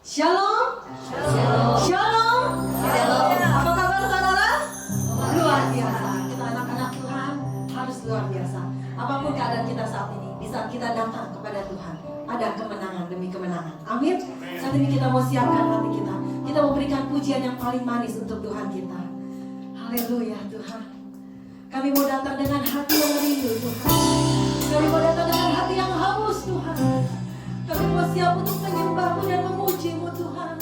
Shalom. Shalom. Apa kabar saudara? Luar biasa. Kita anak-anak Tuhan harus luar biasa. Apapun keadaan kita saat ini, di saat kita datang kepada Tuhan, ada kemenangan demi kemenangan. Amin. Saat ini kita mau siapkan hati kita. Kita mau berikan pujian yang paling manis untuk Tuhan kita. Haleluya Tuhan. Kami mau datang dengan hati yang rindu Tuhan. Kami mau datang dengan hati yang haus Tuhan. Kami mau siap untuk menyembah-Mu dan memuji-Mu Tuhan.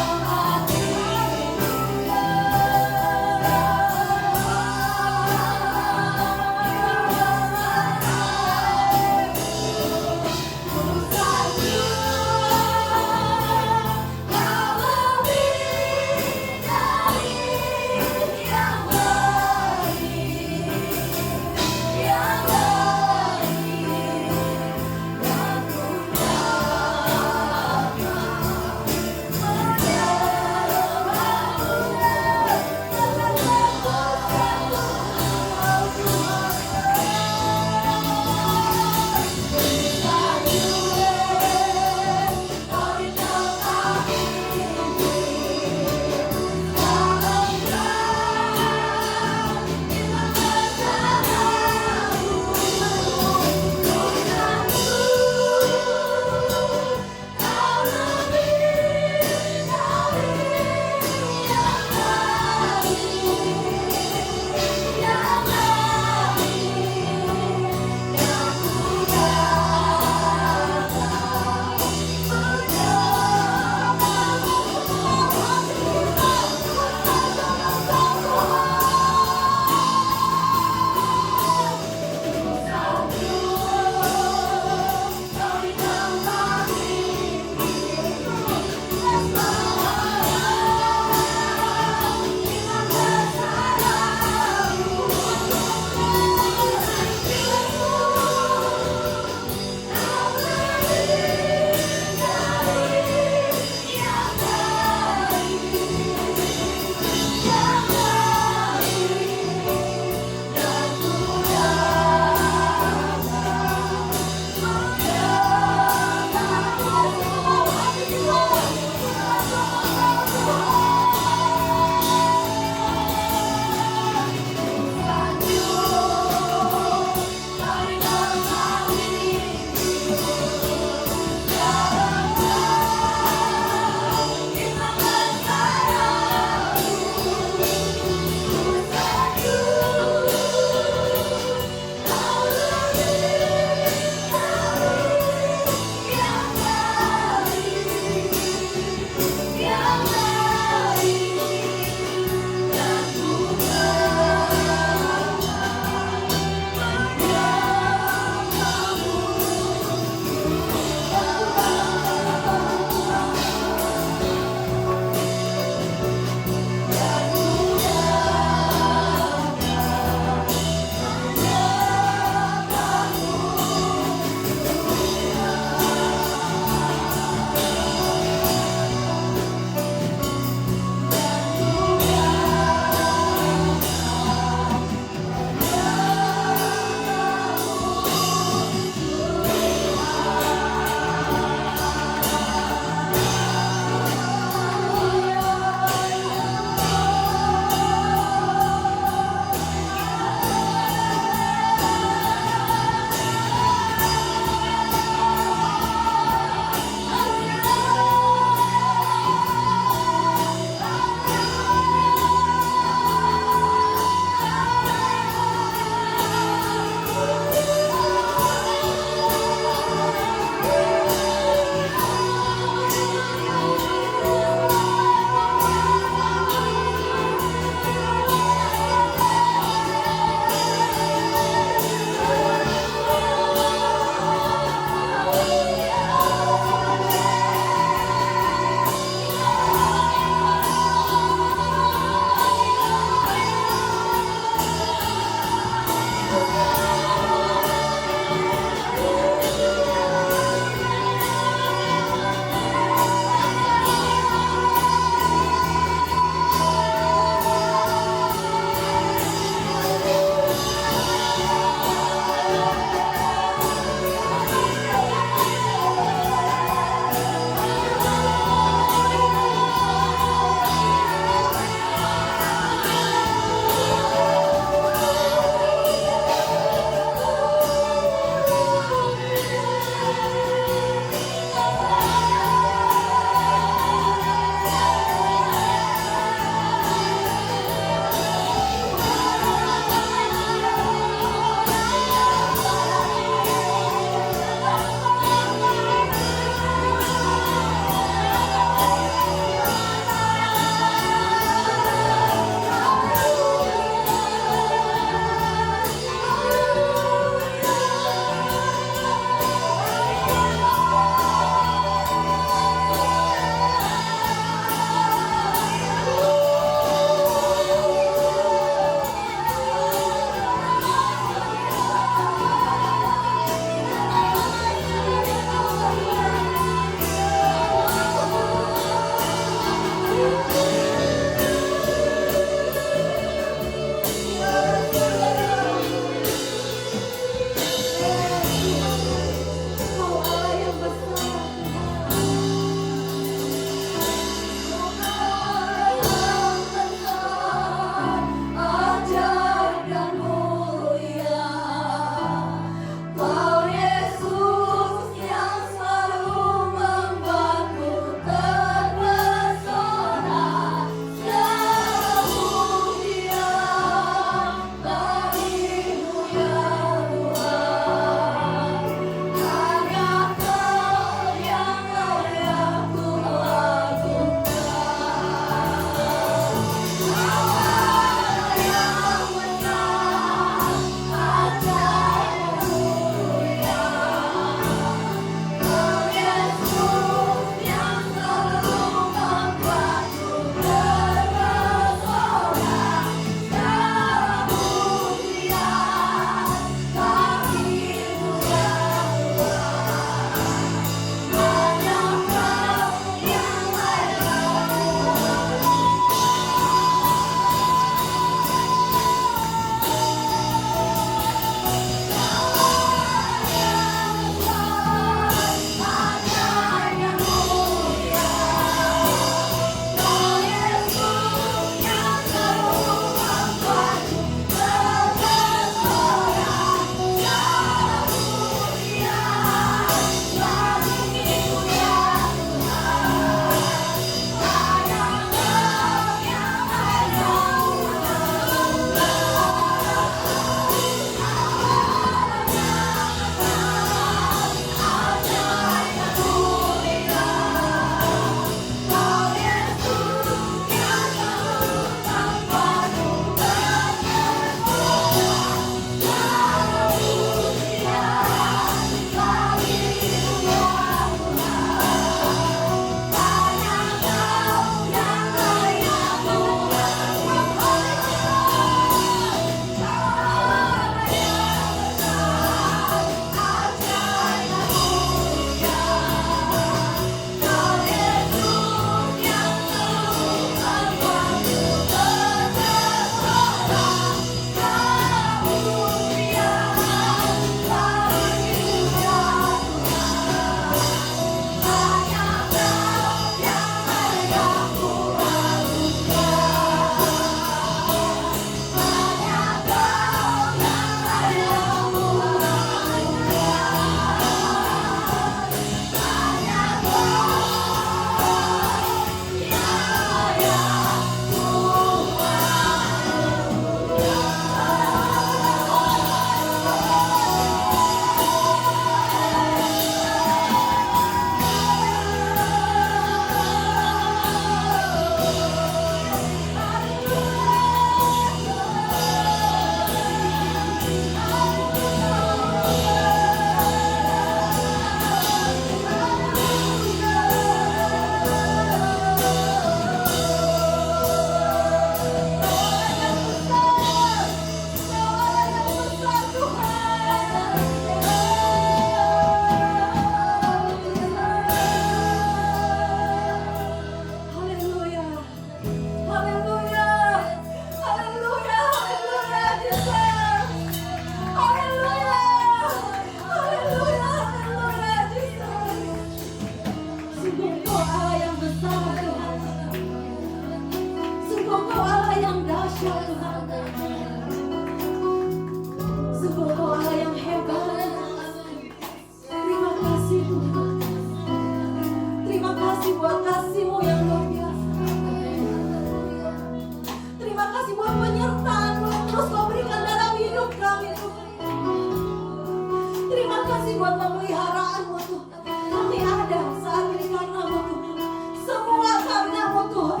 peliharaanmu Tuhan. Kami ada saat ini karena-Mu Tuhan. Semua karena-Mu Tuhan.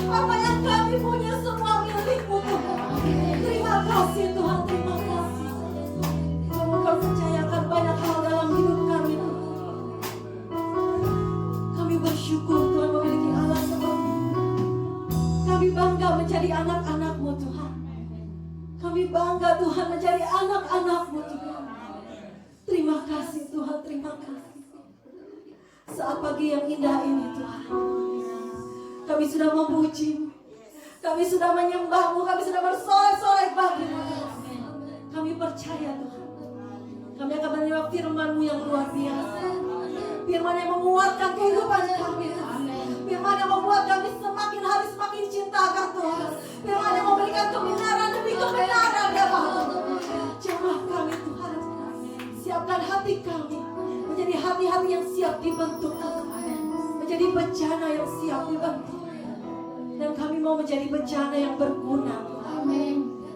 Apa yang kami punya semua milik-Mu Tuhan. Terima kasih Tuhan, terima kasih. Kamu percayakan banyak hal dalam hidup kami Tuhan. Kami bersyukur Tuhan memiliki Allah seperti ini. Kami bangga menjadi anak-anak-Mu Tuhan. Kami bangga Tuhan menjadi anak-anak-Mu Tuhan. Terima kasih Tuhan, terima kasih. Saat pagi yang indah ini Tuhan, kami sudah memuji-Mu, kami sudah menyembah-Mu, kami sudah bersorak-sorak bagi-Mu. Kami percaya Tuhan, kami akan menerima firman-Mu yang luar biasa. Firman yang menguatkan kehidupan kami Tuhan. Firman yang membuat kami semakin hari semakin cinta akan Tuhan. Firman yang memberikan kebenaran demi kebenaran ya Bapak. Jamah kami Tuhan, siapkan hati kami menjadi hati-hati yang siap dibentuk Tuhan. Menjadi bejana yang siap dibentuk. Dan kami mau menjadi bejana yang berguna Tuhan.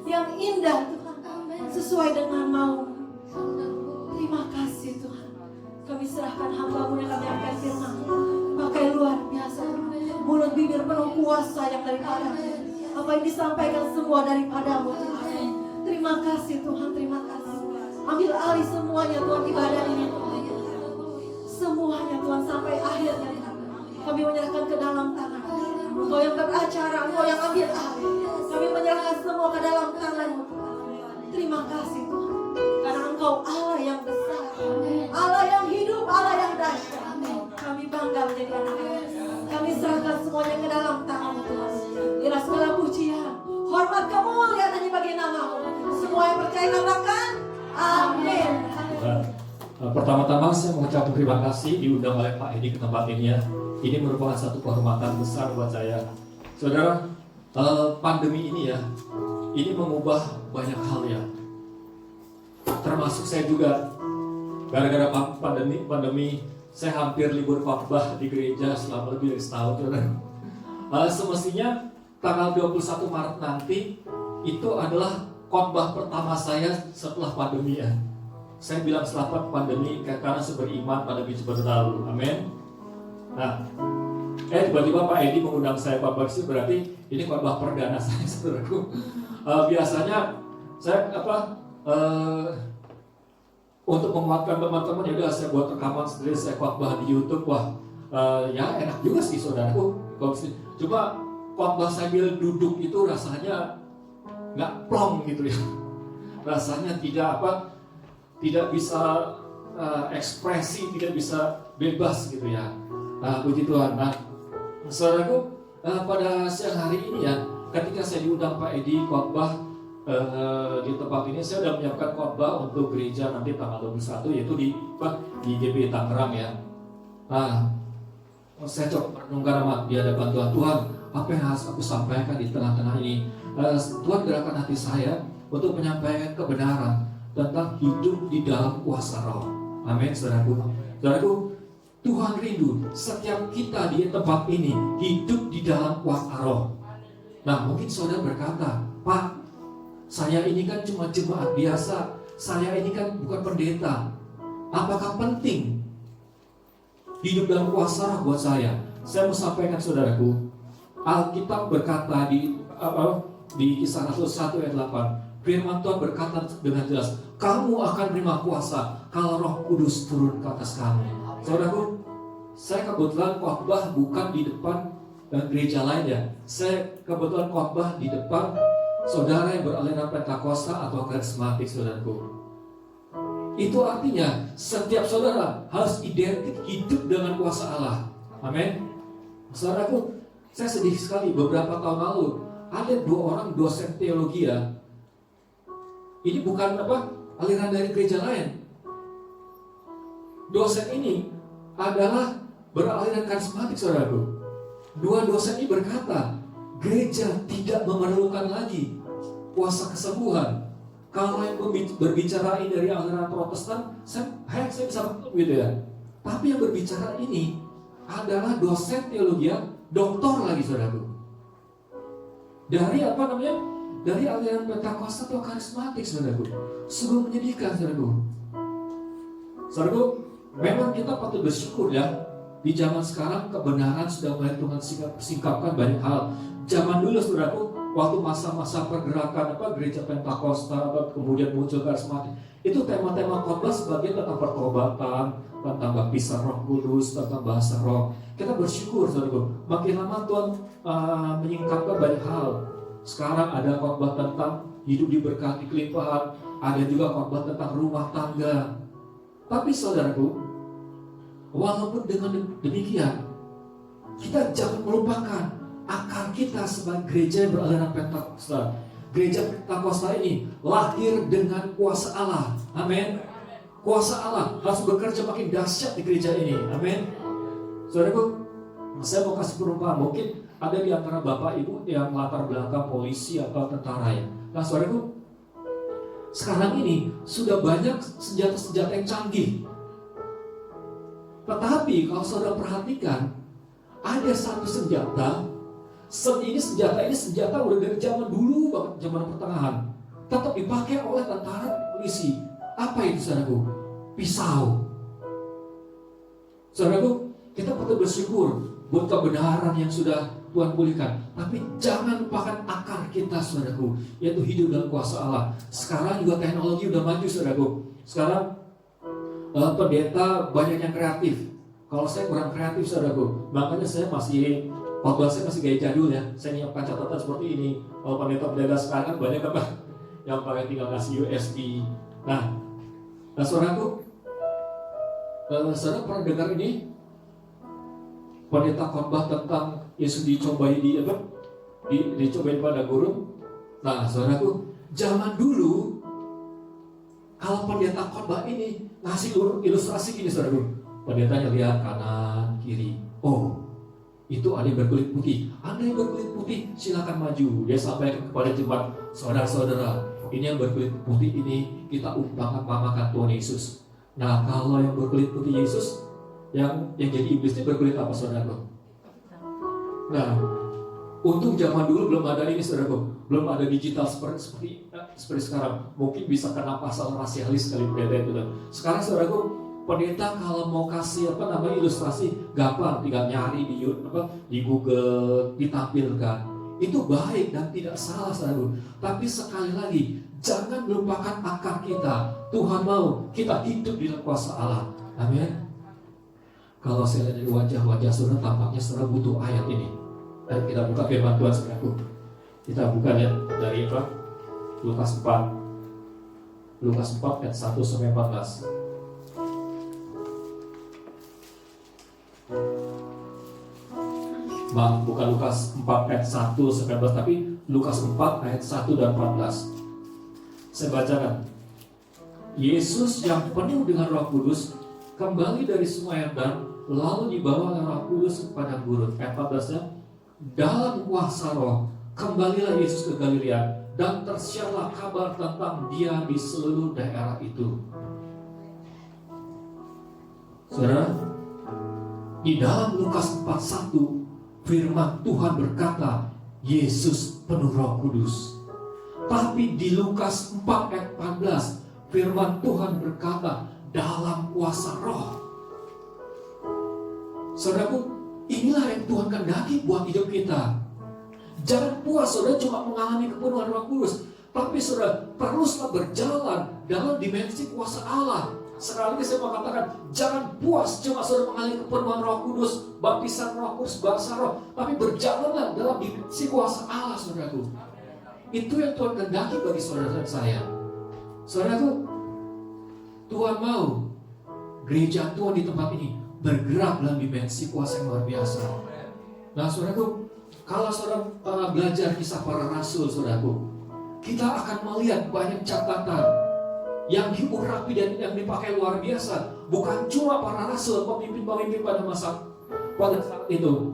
Yang indah Tuhan, sesuai dengan mau-Mu. Terima kasih Tuhan. Kami serahkan hamba-Mu yang kami akan firman. Pakai luar biasa. Mulut bibir penuh kuasa yang daripada. Apa yang disampaikan semua daripada-Mu Tuhan. Terima kasih Tuhan, terima kasih. Ambil alih semuanya Tuhan ibadah ini Tuhan. Semuanya Tuhan sampai akhirnya kami menyerahkan ke dalam tangan. Engkau yang beracara, Engkau yang ambil alih. Kami menyerahkan semua ke dalam tangan-Mu Tuhan. Terima kasih Tuhan. Karena Engkau Allah yang besar, Allah yang hidup, Allah yang dahsyat. Kami bangga menjadi anak-anak. Kami serahkan semuanya ke dalam tangan-Mu Tuhan. Biarlah segala pujian, hormat, kemuliaan hanya bagi nama-Mu. Semua yang percaya katakan amin. Pertama-tama saya mengucapkan terima kasih diundang oleh Pak Edi ke tempat ini ya. Ini merupakan satu kehormatan besar buat saya. Saudara, pandemi ini ya, ini mengubah banyak hal ya. Termasuk saya juga. Gara-gara pandemi, saya hampir libur khotbah di gereja selama lebih dari setahun. Semestinya tanggal 21 Maret nanti itu adalah khotbah pertama saya setelah pandemi ya. Saya bilang setelah pandemi karena saya beriman pandemi cepat berlalu. Amin. Nah, tiba-tiba Pak Edi mengundang saya Pak Baksi, berarti ini khotbah perdana saya saudaraku. Biasanya saya untuk menguatkan teman-teman ya udah saya buat rekaman sendiri, saya khotbah di YouTube. Wah, ya enak juga sih saudaraku. Cuma khotbah sambil duduk itu rasanya nggak plong gitu ya. Rasanya tidak bisa ekspresi, tidak bisa bebas gitu ya. Puji Tuhan. Nah, saudaraku, pada siang hari ini ya, ketika saya diundang Pak Edi khotbah di tempat ini, saya sudah menyiapkan khotbah untuk gereja nanti tanggal 21, yaitu di GBI Tangerang ya. Nah, saya coba merenungkan di hadapan Tuhan, apa yang harus aku sampaikan di tengah-tengah ini? Tuhan gerakan hati saya untuk menyampaikan kebenaran tentang hidup di dalam kuasa Roh. Amin, saudaraku. Saudaraku, Tuhan rindu setiap kita di tempat ini hidup di dalam kuasa Roh. Nah, mungkin saudara berkata, Pak, saya ini kan cuma jemaat biasa, saya ini kan bukan pendeta. Apakah penting hidup dalam kuasa Roh buat saya? Saya mau sampaikan saudaraku, Alkitab berkata di Kisah Rasul 1 ayat 8, firman Tuhan berkata dengan jelas, kamu akan menerima kuasa kalau Roh Kudus turun ke atas kamu. Saudaraku, saya kebetulan khotbah bukan di depan gereja lain ya. Saya kebetulan khotbah di depan saudara yang beraliran Pentakosta atau karismatik, saudaraku. Itu artinya setiap saudara harus identik hidup dengan kuasa Allah. Amin. Saudaraku, saya sedih sekali beberapa tahun lalu ada 2 orang dosen teologi ya. Ini bukan aliran dari gereja lain. Dosen ini adalah beraliran karismatik, saudaraku. 2 dosen ini berkata, gereja tidak memerlukan lagi kuasa kesembuhan. Kalau yang berbicara ini dari aliran Protestan, saya bisa betul gitu ya. Tapi yang berbicara ini adalah dosen teologi, doktor lagi, saudaraku. Dari dari aliran Pentakosta atau karismatik, saudaraku. Sungguh menyedihkan, saudaraku. Saudaraku, memang kita patut bersyukur ya. Di zaman sekarang kebenaran sudah mulai Tuhan singkapkan banyak hal. Zaman dulu saudaraku, waktu masa-masa pergerakan gereja Pentakosta atau kemudian muncul karismatik, itu tema-tema khotbah sebagian tentang pertobatan, tentang baptisan Roh Kudus, tentang bahasa roh. Kita bersyukur saudaraku, makin lama Tuhan menyingkapkan banyak hal. Sekarang ada khotbah tentang hidup diberkati kelimpahan, ada juga khotbah tentang rumah tangga. Tapi saudaraku, walaupun dengan demikian, kita jangan melupakan akar kita sebagai gereja yang beraliran Pentakosta. Gereja Pentakosta ini lahir dengan kuasa Allah. Amin. Kuasa Allah harus bekerja makin dahsyat di gereja ini. Amin. Saudaraku, saya mau kasih perumpamaan. Mungkin ada di antara bapak ibu yang latar belakang polisi atau tentara ya. Nah saudaraku, sekarang ini sudah banyak senjata-senjata yang canggih. Tetapi kalau saudara perhatikan, ada satu senjata udah dari zaman dulu banget, zaman pertengahan, tetap dipakai oleh tentara polisi. Apa itu saudaraku? Pisau. Saudaraku, kita patut bersyukur buat kebenaran yang sudah Tuhan pulihkan. Tapi jangan lupakan akar kita saudaraku, yaitu hidup dalam kuasa Allah. Sekarang juga teknologi udah maju saudaraku. Sekarang pendeta banyak yang kreatif. Kalau saya kurang kreatif saudaraku, makanya saya masih gaya jadul ya. Saya nyiapkan catatan seperti ini. Kalau pendeta sekarang kan banyak yang pakai tinggal kasih USB. Nah saudaraku, saudara pernah dengar ini pendeta khotbah tentang Yesus dicobai dicobai pada gurun. Nah saudaraku, zaman dulu kalau pendeta khotbah ini ngasih ilustrasi gini saudaraku, pendetanya lihat kanan kiri, oh itu ada yang berkulit putih, ada yang berkulit putih, silakan maju. Dia sampaikan kepada jemaat, saudara-saudara, ini yang berkulit putih ini kita umpamakan Tuhan Yesus. Nah kalau yang berkulit putih Yesus, yang jadi iblisnya berkulit apa saudaraku? Nah, untuk zaman dulu belum ada ini saudaraku, belum ada digital seperti sekarang. Mungkin bisa kena pasal rasialis kali pendeta itu. Sekarang saudaraku, pendeta kalau mau kasih ilustrasi gampang, tinggal nyari di Google, ditampilkan. Itu baik dan tidak salah saudaraku. Tapi sekali lagi, jangan melupakan akar kita. Tuhan mau kita hidup di dalam kuasa Allah. Amin. Kalau saya lihat dari wajah-wajah saudara, tampaknya saudara butuh ayat ini. Dan kita buka firman Tuhan saudaraku. Kita buka lihat dari Lukas 4. Lukas 4 ayat 1 sampai 14. Bukan Lukas 4 ayat 1 sampai 14, tapi Lukas 4 ayat 1 dan 14. Saya bacakan. Yesus yang penuh dengan Roh Kudus kembali dari Sungai Yordan, lalu dibawa oleh Roh Kudus kepada gurun. Ayat 14-nya, dalam kuasa Roh kembalilah Yesus ke Galilea, dan tersiarlah kabar tentang Dia di seluruh daerah itu. Saudara, di dalam Lukas 4:1 firman Tuhan berkata Yesus penuh Roh Kudus. Tapi di Lukas 4 ayat 14 firman Tuhan berkata dalam kuasa Roh. Saudaraku, inilah yang Tuhan kehendaki buat hidup kita. Jangan puas saudara cuma mengalami kepenuhan Roh Kudus, tapi saudara teruslah berjalan dalam dimensi kuasa Allah. Sekali lagi saya mau katakan, jangan puas cuma saudara mengalami kepenuhan Roh Kudus, baptisan Roh Kudus, bahasa Roh, tapi berjalanlah dalam dimensi kuasa Allah saudaraku. Itu yang Tuhan kehendaki bagi saudara dan saya. Saudaraku, Tuhan mau gereja Tuhan di tempat ini bergerak dalam dimensi kuasa yang luar biasa. Nah saudaraku, kalau saudara belajar kisah para rasul saudaraku, kita akan melihat banyak catatan yang diurapi dan yang dipakai luar biasa. Bukan cuma para rasul, pemimpin-pemimpin pada saat itu.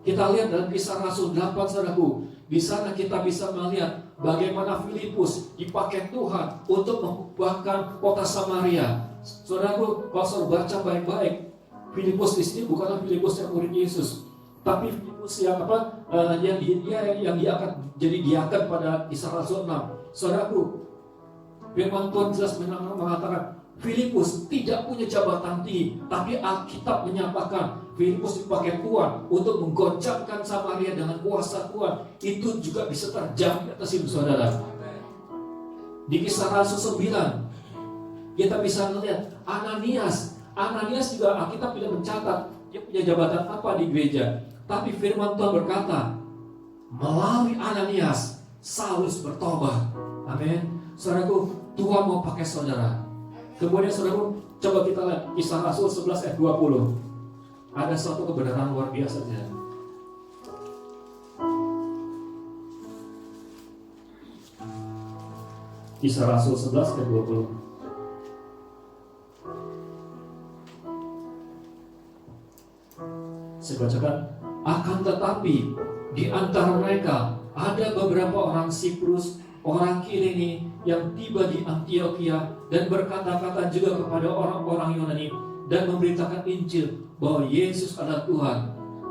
Kita lihat dalam kisah Rasul 8 saudaraku, di sana kita bisa melihat bagaimana Filipus dipakai Tuhan untuk mengubahkan kota Samaria. Saudaraku, kalau saudara baca baik-baik, Filipus di sini bukanlah Filipus yang murid Yesus, tapi Filipus yang yang dia akan jadi diakan pada kisah Rasul 6. Saudaraku, firman Tuhan jelas mengatakan Filipus tidak punya jabatan tinggi, tapi Alkitab menyatakan Filipus dipakai Tuhan untuk menggoncangkan Samaria dengan kuasa Tuhan. Itu juga bisa terjadi atas hidup saudara. Di Kisah Rasul 9 kita bisa melihat Ananias juga Alkitab tidak mencatat dia punya jabatan apa di gereja. Tapi firman Tuhan berkata, melalui Ananias Saulus bertobat. Amin. Saudaraku, Tuhan mau pakai saudara. Kemudian saudaraku, coba kita lihat Kisah Rasul 11 ayat 20. Ada suatu kebenaran luar biasa saja. Kisah Rasul 11 ayat 20. Saya bacakan, akan tetapi di antara mereka ada beberapa orang Siprus, orang Kirene yang tiba di Antioquia dan berkata-kata juga kepada orang-orang Yunani dan memberitakan Injil bahwa Yesus adalah Tuhan.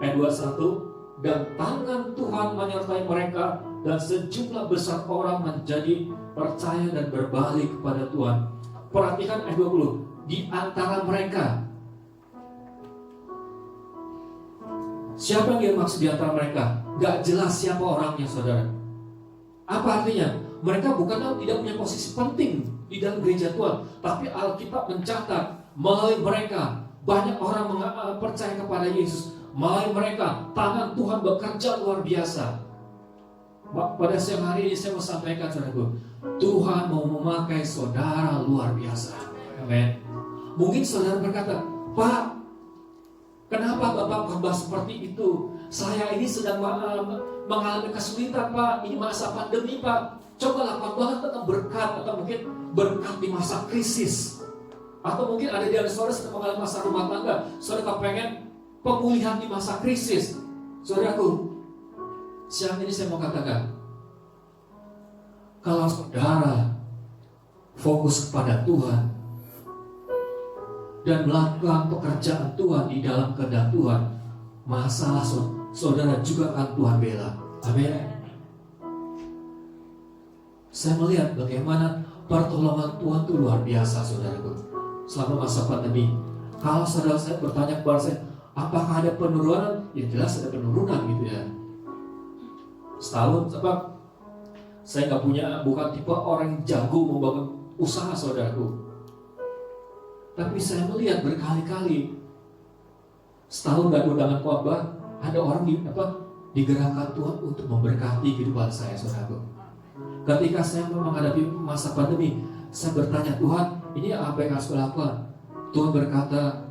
Ayat 21, dan tangan Tuhan menyertai mereka dan sejumlah besar orang menjadi percaya dan berbalik kepada Tuhan. Perhatikan ayat 20, di antara mereka. Siapa yang dimaksud di antara mereka? Gak jelas siapa orangnya, saudara. Apa artinya? Mereka bukanlah tidak punya posisi penting di dalam gereja Tuhan, tapi Alkitab mencatat melalui mereka banyak orang percaya kepada Yesus. Melalui mereka tangan Tuhan bekerja luar biasa. Pada siang hari ini saya mau sampaikan, saudaraku, Tuhan mau memakai saudara luar biasa. Amin. Mungkin saudara berkata, Pak, kenapa Bapak khotbah seperti itu? Saya ini sedang mengalami kesulitan, Pak. Ini masa pandemi, Pak. Cobalah khotbah tentang berkat, atau mungkin berkat di masa krisis. Atau mungkin ada di saudara sedang mengalami masa rumah tangga. Saudara pengen pemulihan di masa krisis. Saudaraku, siang ini saya mau katakan, kalau saudara fokus kepada Tuhan dan melakukan pekerjaan Tuhan di dalam kehendak Tuhan, masalah saudara juga akan Tuhan bela. Amin. Saya melihat bagaimana pertolongan Tuhan itu luar biasa, saudaraku, selama masa pandemi. Kalau saudara saya bertanya kepada saya, apakah ada penurunan? Ya jelas ada penurunan gitu ya. Setahun, sebab saya nggak punya, bukan tipe orang yang jago membangun usaha, saudaraku. Tapi saya melihat berkali-kali setahun gak undangan khotbah, ada orang digerakkan Tuhan untuk memberkati kehidupan saya, saudaraku. Ketika saya menghadapi masa pandemi, saya bertanya, Tuhan, ini apa yang harus saya lakukan? Tuhan berkata,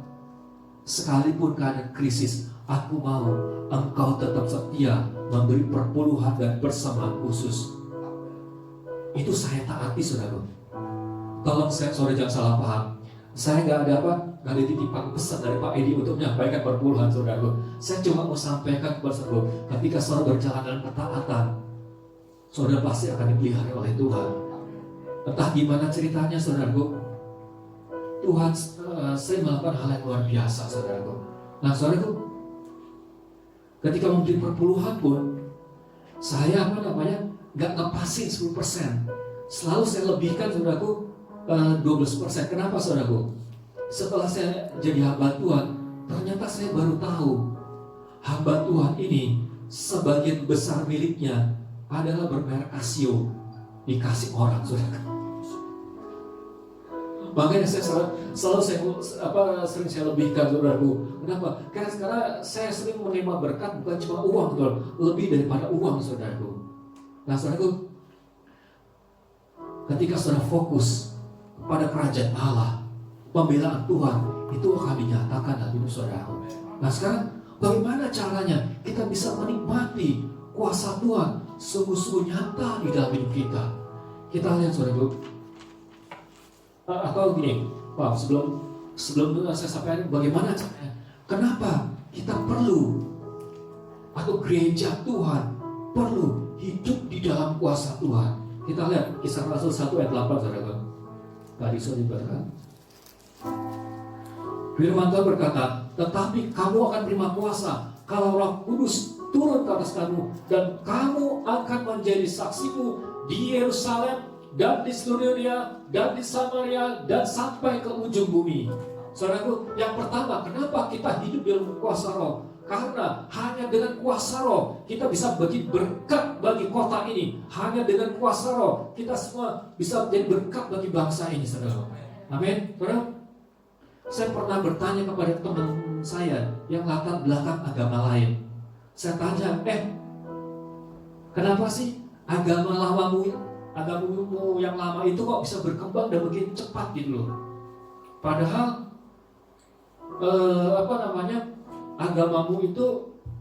sekalipun keadaan krisis, aku mau engkau tetap setia memberi perpuluhan dan persembahan khusus. Itu saya taati, saudaraku. Tolong saudara jangan salah paham. Saya nggak ada titipan pesan dari Pak Edi untuk menyampaikan perpuluhan, saudaraku. Saya cuma mau sampaikan kepada saudara, ketika saudara berjalan dalam ketaatan, saudara pasti akan dipelihara oleh Tuhan. Entah gimana ceritanya, saudaraku, Tuhan saya melakukan hal yang luar biasa, saudaraku. Nah, saudaraku, ketika memberi perpuluhan pun, saya nggak ngepasin 10%. Selalu saya lebihkan, saudaraku, 12%. Kenapa, saudaraku? Setelah saya jadi hamba Tuhan, ternyata saya baru tahu hamba Tuhan ini sebagian besar miliknya adalah bermerek Casio, dikasih orang, saudara. Makanya saya sering saya lebihkan, saudaraku. Kenapa? Karena saya sering menerima berkat bukan cuma uang, saudara, lebih daripada uang, saudaraku. Nah, saudaraku, ketika saudara fokus pada kerajaan Allah, pembelaan Tuhan itu akan dinyatakan dalam hidup saudara. Nah, sekarang bagaimana caranya kita bisa menikmati kuasa Tuhan sungguh-sungguh nyata di dalam hidup kita? Kita lihat, saudara. Atau gini, Pak, sebelum saya sampaikan bagaimana caranya, kenapa kita perlu, atau gereja Tuhan perlu hidup di dalam kuasa Tuhan. Kita lihat Kisah Rasul 1 ayat 8, saudara. Tadi sudah dikatakan, firman Tuhan berkata, tetapi kamu akan terima kuasa kalau Roh Kudus turun ke atas kamu, dan kamu akan menjadi saksiku di Yerusalem, dan di seluruh dunia, dan di Samaria, dan sampai ke ujung bumi. Saudaraku, yang pertama, kenapa kita hidup dalam kuasa roh? Karena hanya dengan kuasa roh kita bisa bagi berkat bagi kota ini. Hanya dengan kuasa roh kita semua bisa menjadi berkat bagi bangsa ini, saudara. Amin. Saudara, saya pernah bertanya kepada teman saya yang latar belakang agama lain. Saya tanya, kenapa sih agamamu yang lama itu kok bisa berkembang dan begitu cepat gitu loh? Padahal agamamu itu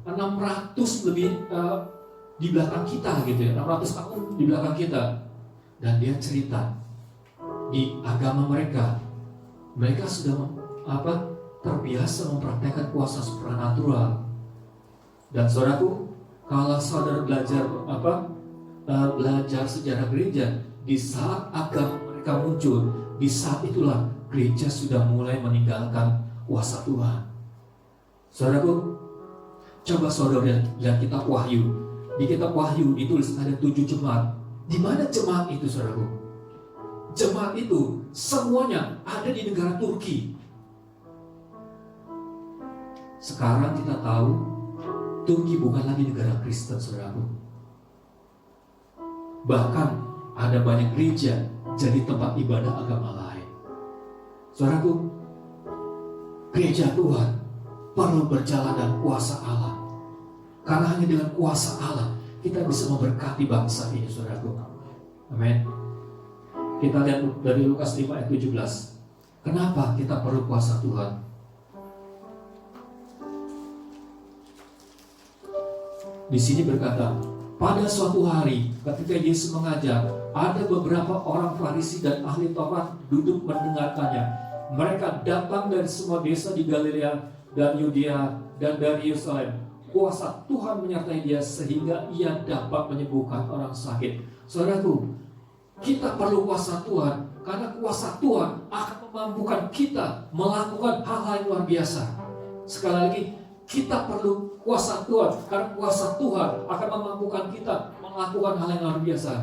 600 lebih di belakang kita gitu ya, 600 tahun di belakang kita. Dan dia cerita di agama mereka sudah terbiasa mempraktekkan kuasa supranatural. Dan saudaraku, kalau saudara belajar sejarah gereja, di saat agama mereka muncul, di saat itulah gereja sudah mulai meninggalkan kuasa Tuhan. Saudaraku, coba saudara lihat kitab Wahyu. Di kitab Wahyu ditulis ada 7 jemaat. Di mana jemaat itu, saudaraku? Jemaat itu semuanya ada di negara Turki. Sekarang kita tahu Turki bukan lagi negara Kristen, saudaraku. Bahkan ada banyak gereja jadi tempat ibadah agama lain. Saudaraku, gereja Tuhan perlu berjalan dalam kuasa Allah. Karena hanya dengan kuasa Allah kita bisa memberkati bangsa ini, saudaraku. Amin. Kita lihat dari Lukas 5 ayat 17. Kenapa kita perlu kuasa Tuhan? Di sini berkata, pada suatu hari ketika Yesus mengajar, ada beberapa orang Farisi dan ahli Taurat duduk mendengarkannya. Mereka datang dari semua desa di Galilea dan Yudea dan dari Yerusalem. Kuasa Tuhan menyertai dia sehingga ia dapat menyembuhkan orang sakit. Saudaraku, kita perlu kuasa Tuhan karena kuasa Tuhan akan memampukan kita melakukan hal-hal yang luar biasa. Sekali lagi, kita perlu kuasa Tuhan karena kuasa Tuhan akan memampukan kita melakukan hal yang luar biasa.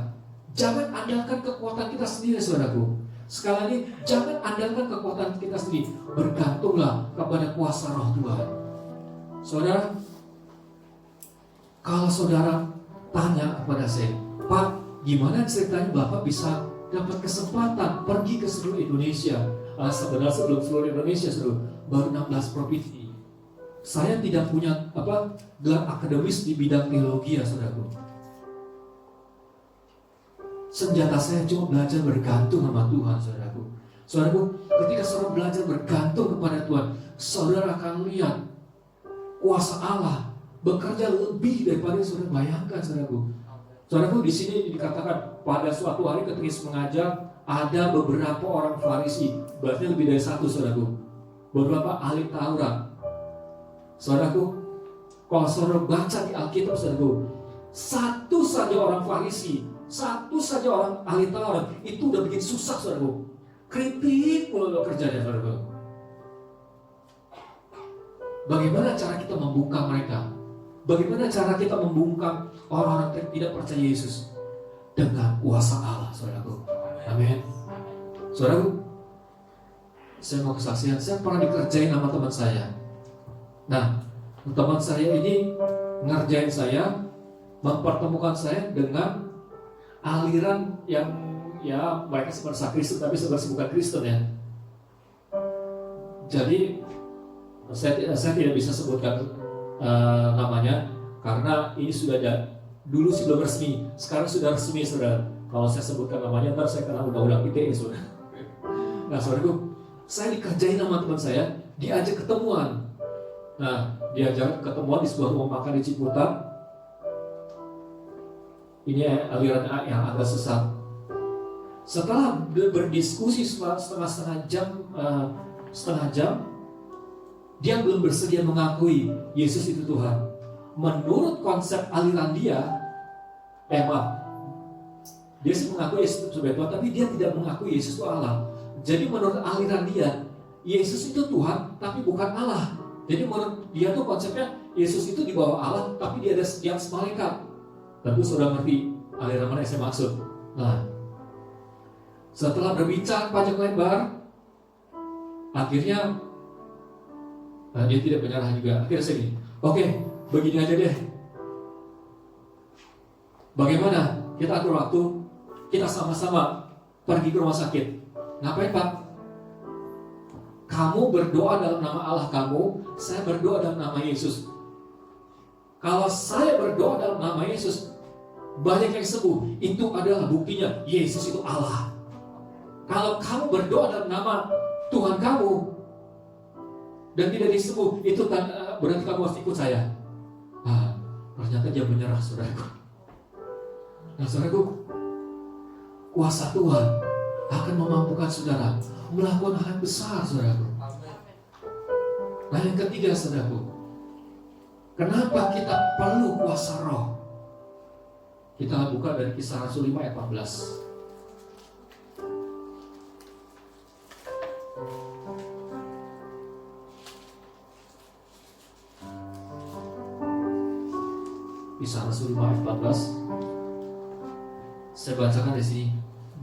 Jangan andalkan kekuatan kita sendiri, saudaraku. Sekali lagi, jangan andalkan kekuatan kita sendiri. Bergantunglah kepada kuasa roh Tuhan. Saudara, kalau saudara tanya kepada saya, Pak, gimana ceritanya Bapak bisa dapat kesempatan pergi ke seluruh Indonesia? Sebenarnya sebelum seluruh Indonesia, baru 16 provinsi. Saya tidak punya gelar akademis di bidang teologi, ya saudaraku. Senjata saya cuma belajar bergantung sama Tuhan, saudaraku. Saudaraku, ketika saudara belajar bergantung kepada Tuhan, saudara akan lihat kuasa Allah bekerja lebih daripada yang saudara bayangkan, saudaraku. Saudaraku, di sini dikatakan pada suatu hari ketika Yesus mengajar, ada beberapa orang Farisi, berarti lebih dari satu, saudaraku. Beberapa ahli Taurat. Saudaraku, kalau saudara baca di Alkitab, saudaraku, satu saja orang Farisi, satu saja orang ahli Taurat itu udah bikin susah, saudaraku. Kritik mulu kerjanya, saudaraku. Bagaimana cara kita membungkam mereka? Bagaimana cara kita membungkam orang-orang yang tidak percaya Yesus? Dengan kuasa Allah, saudaraku. Amin. Saudaraku, saya mau kesaksian. Saya pernah dikerjain sama teman saya. Nah, teman saya ini ngerjain saya, mempertemukan saya dengan aliran yang ya mereka sebenarnya Kristen tapi sebenarnya bukan Kristen ya. Jadi saya tidak bisa sebutkan namanya karena ini sudah ada, dulu sih belum resmi, sekarang sudah resmi, saudara. Kalau saya sebutkan namanya ntar saya kena undang-undang ITE, saudara. Nah, saudaraku, saya dikerjain sama teman saya, diajak ketemuan. Nah, diajak ketemuan di sebuah rumah makan di Ciputat. Ini aliran yang agak sesat. Setelah berdiskusi setengah jam, dia belum bersedia mengakui Yesus itu Tuhan. Menurut konsep aliran dia, dia sih mengakui Yesus itu sebagai Tuhan, tapi dia tidak mengakui Yesus itu Allah. Jadi menurut aliran dia, Yesus itu Tuhan, tapi bukan Allah. Jadi menurut dia tuh konsepnya Yesus itu di bawah Allah, tapi dia ada di atas malaikat. Tentu sudah ngerti aliran mana yang saya maksud. Nah, Setelah berbicara panjang lebar, akhirnya dia tidak menyerah juga. Akhirnya saya gini, oke, begini aja deh. Bagaimana kita atur waktu, kita sama-sama pergi ke rumah sakit. Ngapain Pak? Kamu berdoa dalam nama Allah kamu, saya berdoa dalam nama Yesus. Kalau saya berdoa dalam nama Yesus, banyak yang sembuh. Itu adalah buktinya Yesus itu Allah. Kalau kamu berdoa dalam nama Tuhan kamu dan tidak disembuh, itu berarti kamu harus ikut saya. Ternyata dia menyerah, saudaraku. Nah, saudaraku, kuasa Tuhan akan memampukan saudara melakukan hal besar, saudaraku. Nah, yang ketiga, saudaraku, kenapa kita perlu kuasa roh? Kita buka dari Kisah Rasul 5 ayat 14. Kisah Rasul 5 ayat 14. Saya bacakan di sini.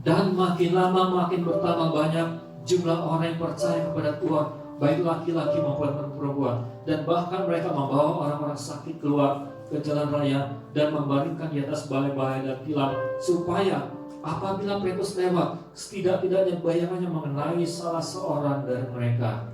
Dan makin lama makin bertambah banyak jumlah orang yang percaya kepada Tuhan, baik laki-laki maupun perempuan, dan bahkan mereka membawa orang-orang sakit keluar ke jalan raya dan membaringkan di atas balai-balai dan tilam, supaya apabila Petrus lewat, setidak-tidaknya bayangannya mengenai salah seorang dari mereka.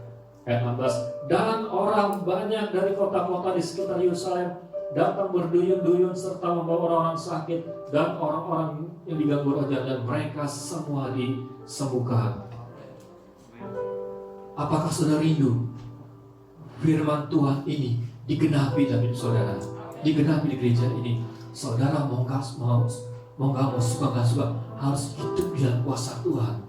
Ayat 16. Dan orang banyak dari kota-kota di sekitar Yerusalem datang berduyun-duyun serta membawa orang-orang sakit dan orang-orang yang diganggu roh jahat, dan mereka semua disembuhkan. Apakah saudara rindu firman Tuhan ini digenapi dalam hidup saudara, digenapi di gereja ini? Saudara mau suka nggak suka harus hidup dalam kuasa Tuhan.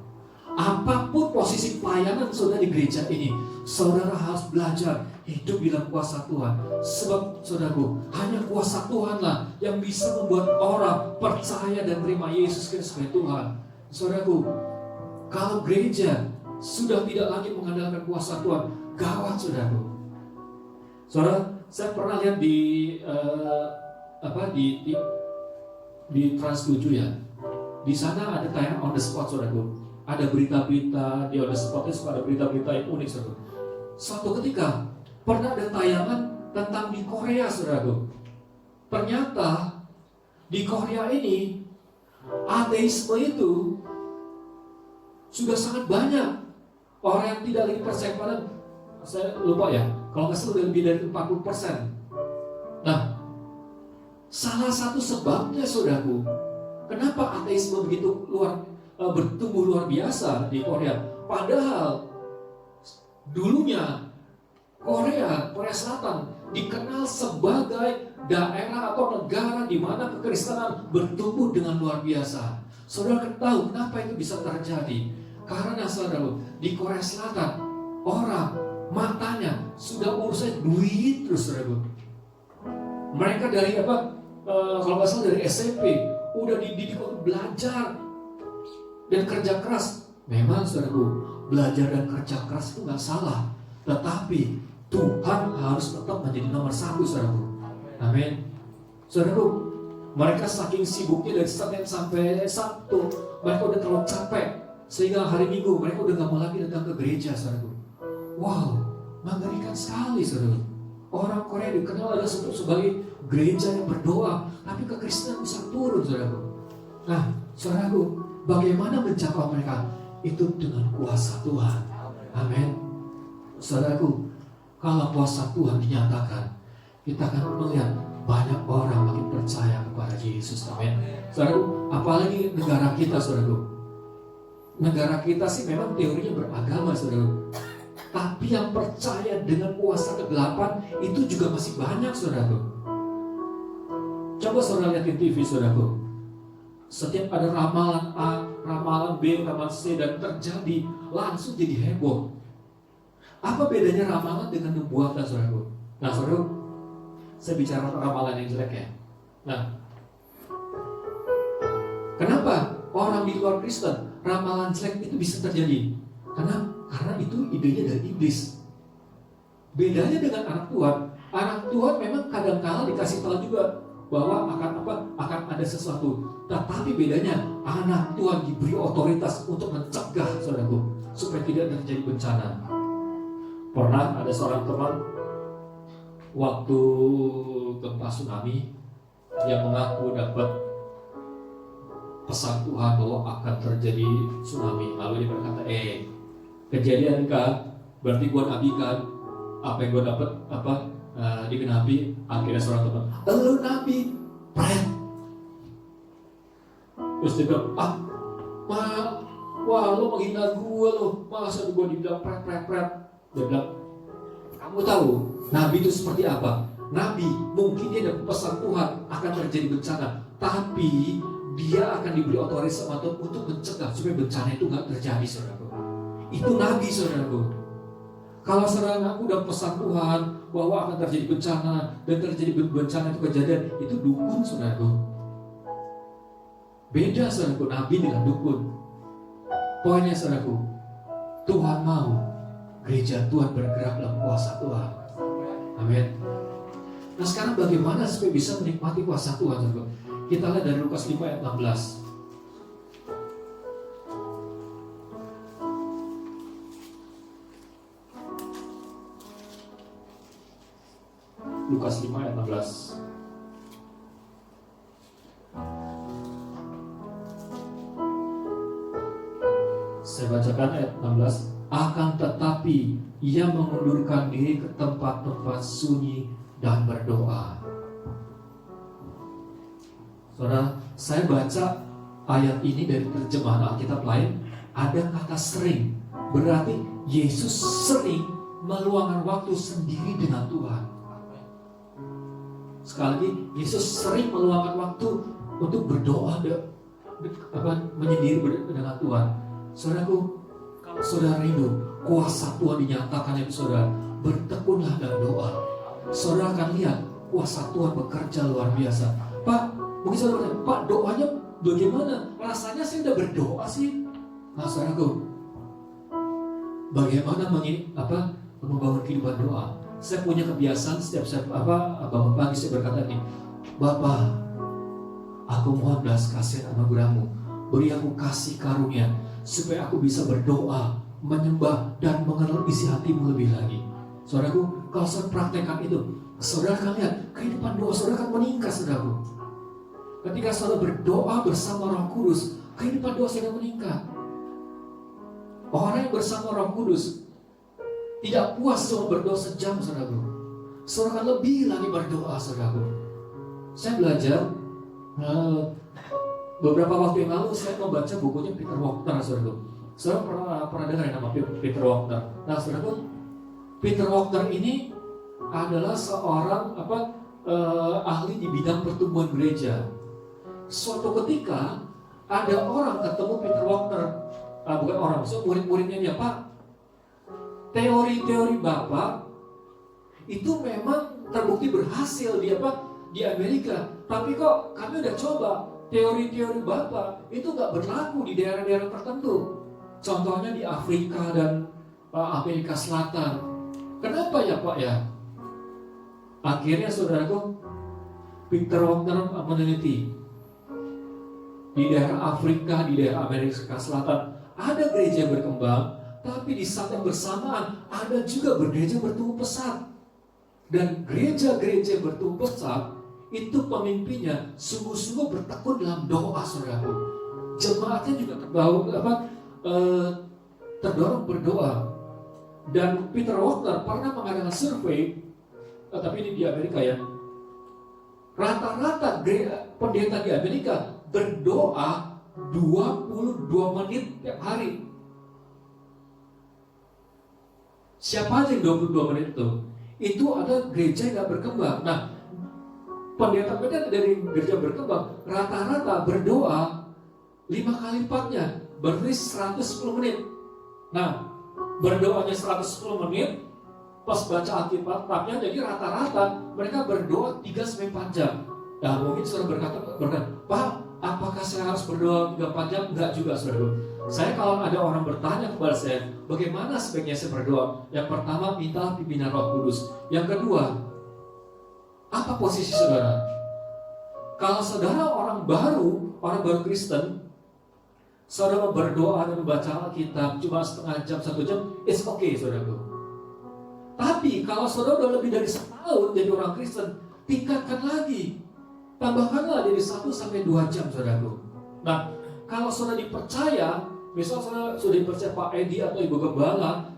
Apapun posisi pelayanan saudara di gereja ini, saudara harus belajar hidup dalam kuasa Tuhan. Sebab saudaraku, hanya kuasa Tuhanlah yang bisa membuat orang percaya dan terima Yesus Kristus sebagai Tuhan. Saudaraku, kalau gereja sudah tidak lagi mengandalkan kuasa Tuhan, gawat saudaraku. Saudara, saya pernah lihat di Trans 7 ya. Di sana ada tayangan on the spot, saudaraku. Ada berita-berita di on the spot, itu ada berita-berita yang unik, saudaraku. Suatu ketika pernah ada tayangan tentang di Korea, saudaraku. Ternyata di Korea ini ateisme itu sudah sangat banyak. Orang yang tidak lagi percaya pada, saya lupa ya, kalau nggak salah lebih dari 40%. Nah, salah satu sebabnya, saudaraku, kenapa ateisme begitu bertumbuh luar biasa di Korea? Padahal dulunya Korea Selatan dikenal sebagai daerah atau negara di mana kekristenan bertumbuh dengan luar biasa. Saudara tahu kenapa itu bisa terjadi? Karena saudara, di Korea Selatan orang matanya sudah urusan duit terus, saudara. Mereka dari kalau nggak salah dari SMP udah dididik untuk belajar dan kerja keras. Memang saudara, belajar dan kerja keras itu nggak salah, tetapi Tuhan harus tetap menjadi nomor satu, saudara. Amin. Saudara, mereka saking sibuknya dari Senin sampai Sabtu, mereka udah terlalu capek, sehingga hari Minggu mereka udah gak mau lagi datang ke gereja, saudara. Wow, mengerikan sekali, saudara. Orang Korea dikenal adalah sebagai gereja yang berdoa, tapi kekristenan bisa turun, saudara. Nah, saudara, bagaimana menjangkau mereka? Itu dengan kuasa Tuhan. Amin. Saudaraku, kalau kuasa Tuhan dinyatakan, kita akan melihat banyak orang makin percaya kepada Yesus. Amin. Saudaraku, apalagi negara kita, saudaraku. Negara kita sih memang teorinya beragama, saudaraku. Tapi yang percaya dengan kuasa kegelapan itu juga masih banyak, saudaraku. Coba saudara lihat di TV, saudaraku. Setiap ada ramalan A, ramalan B, ramalan C dan terjadi, langsung jadi heboh. Apa bedanya ramalan dengan nubuatan, saudaraku? Nah, saudaraku, saya bicara ramalan yang jelek ya. Nah, kenapa orang di luar Kristen ramalan jelek itu bisa terjadi? Karena itu idenya dari iblis. Bedanya dengan anak Tuhan memang kadang-kala dikasih tahu juga bahwa akan ada sesuatu. Tetapi bedanya anak Tuhan diberi otoritas untuk mencegah, saudaraku, supaya tidak terjadi bencana. Pernah ada seorang teman waktu gempa tsunami yang mengaku dapat pesan Tuhan bahwa akan terjadi tsunami. Lalu dia berkata, kejadian kan, berarti gua nabi kan, apa yang gua dapat digenapi. Akhirnya seorang teman, lu nabi, pret. Terus dia bilang, wah lu menghina gua lu, masa gua dibilang pret. Dia bilang, kamu tahu nabi itu seperti apa? Nabi mungkin dia dapat pesan Tuhan akan terjadi bencana, tapi dia akan diberi otoritas sama Tuhan untuk mencegah supaya bencana itu nggak terjadi, saudaraku. Itu nabi, saudaraku. Kalau saudara aku dapat pesan Tuhan bahwa akan terjadi bencana dan terjadi bencana itu kejadian, itu dukun, saudaraku. Beda, saudaraku, nabi dengan dukun. Poinnya, saudaraku, Tuhan mau gereja Tuhan bergerak dalam kuasa Tuhan. Amin. Nah sekarang bagaimana supaya bisa menikmati kuasa Tuhan, saudaraku? Kita lihat dari Lukas 5 ayat 16. Lukas 5 ayat 16. Saya bacakan ayat 16. Akan tetapi ia mengundurkan diri ke tempat-tempat sunyi dan berdoa. Saudara, saya baca ayat ini dari terjemahan Alkitab lain, ada kata sering. Berarti Yesus sering meluangkan waktu sendiri dengan Tuhan. Sekali lagi, Yesus sering meluangkan waktu untuk berdoa, menyendiri dengan Tuhan. Saudaraku, kalau saudara rindu kuasa Tuhan dinyatakan itu, saudara, bertekunlah dalam doa. Saudara akan lihat kuasa Tuhan bekerja luar biasa. Pak, mungkin saudara bertanya, Pak, doanya bagaimana? Rasanya saya udah berdoa sih. Nah, saudaraku, bagaimana membangun kehidupan doa? Saya punya kebiasaan setiap saya bangun pagi saya berkata ini, Bapa, aku mohon belas kasihan anugerah-Mu, beri aku kasih karunia supaya aku bisa berdoa, menyembah dan mengenal isi hati-Mu lebih lagi. Saudaraku, kalau saudara praktekkan itu, saudara akan lihat kehidupan doa saudara akan meningkat, saudaraku. Ketika saudara berdoa bersama Roh Kudus, kehidupan doa saudara meningkat. Orang yang bersama Roh Kudus tidak puas cuma berdoa sejam, saudaraku. Saudara akan lebih lagi berdoa, saudaraku. Saya belajar beberapa waktu yang lalu saya membaca bukunya Peter Wagner, saudaraku. Saudara pernah dengar nama Peter Wagner? Nah, saudaraku, Peter Wagner ini adalah seorang ahli di bidang pertumbuhan gereja. Suatu ketika ada orang ketemu Peter Wagner, bukan orang, murid-muridnya dia, Pak, teori-teori Bapak itu memang terbukti berhasil di Amerika, tapi kok kami udah coba teori-teori Bapak itu nggak berlaku di daerah-daerah tertentu. Contohnya di Afrika dan Amerika Selatan. Kenapa ya Pak ya? Akhirnya saudaraku, Peter Wagner meneliti di daerah Afrika, di daerah Amerika Selatan ada gereja yang berkembang, tapi di saat yang bersamaan ada juga gereja bertumbuh pesat. Dan gereja-gereja yang bertumbuh pesat itu pemimpinnya sungguh-sungguh bertekun dalam doa, saudaraku. Jemaatnya juga terdorong berdoa. Dan Peter Wagner pernah mengadakan survei, tapi ini di Amerika ya. Rata-rata pendeta di Amerika berdoa 22 menit tiap hari. Siapa aja yang 22 menit itu? Itu ada gereja yang gak berkembang. Nah, pendeta-pendeta dari gereja berkembang rata-rata berdoa 5 kali lipatnya, berarti 110 menit. Nah, berdoanya 110 menit, pas baca Alkitabnya, jadi rata-rata mereka berdoa 3-4 jam. Nah, mungkin saudara berkata, Pak, apakah saya harus berdoa 3-4 jam? Enggak juga, saudara. Saya kalau ada orang bertanya kepada saya, bagaimana sebaiknya saya berdoa? Yang pertama, minta pimpinan Roh Kudus. Yang kedua, apa posisi saudara? Kalau saudara orang baru Kristen, saudara berdoa dan membaca Alkitab cuma setengah jam, 1 jam, it's okay saudaraku. Tapi kalau saudara udah lebih dari setahun jadi orang Kristen, tingkatkan lagi. Tambahkanlah dari 1 sampai 2 jam saudaraku. Nah, kalau saudara dipercaya, misal saudara sudah dipercaya Pak Edi atau Ibu Gembala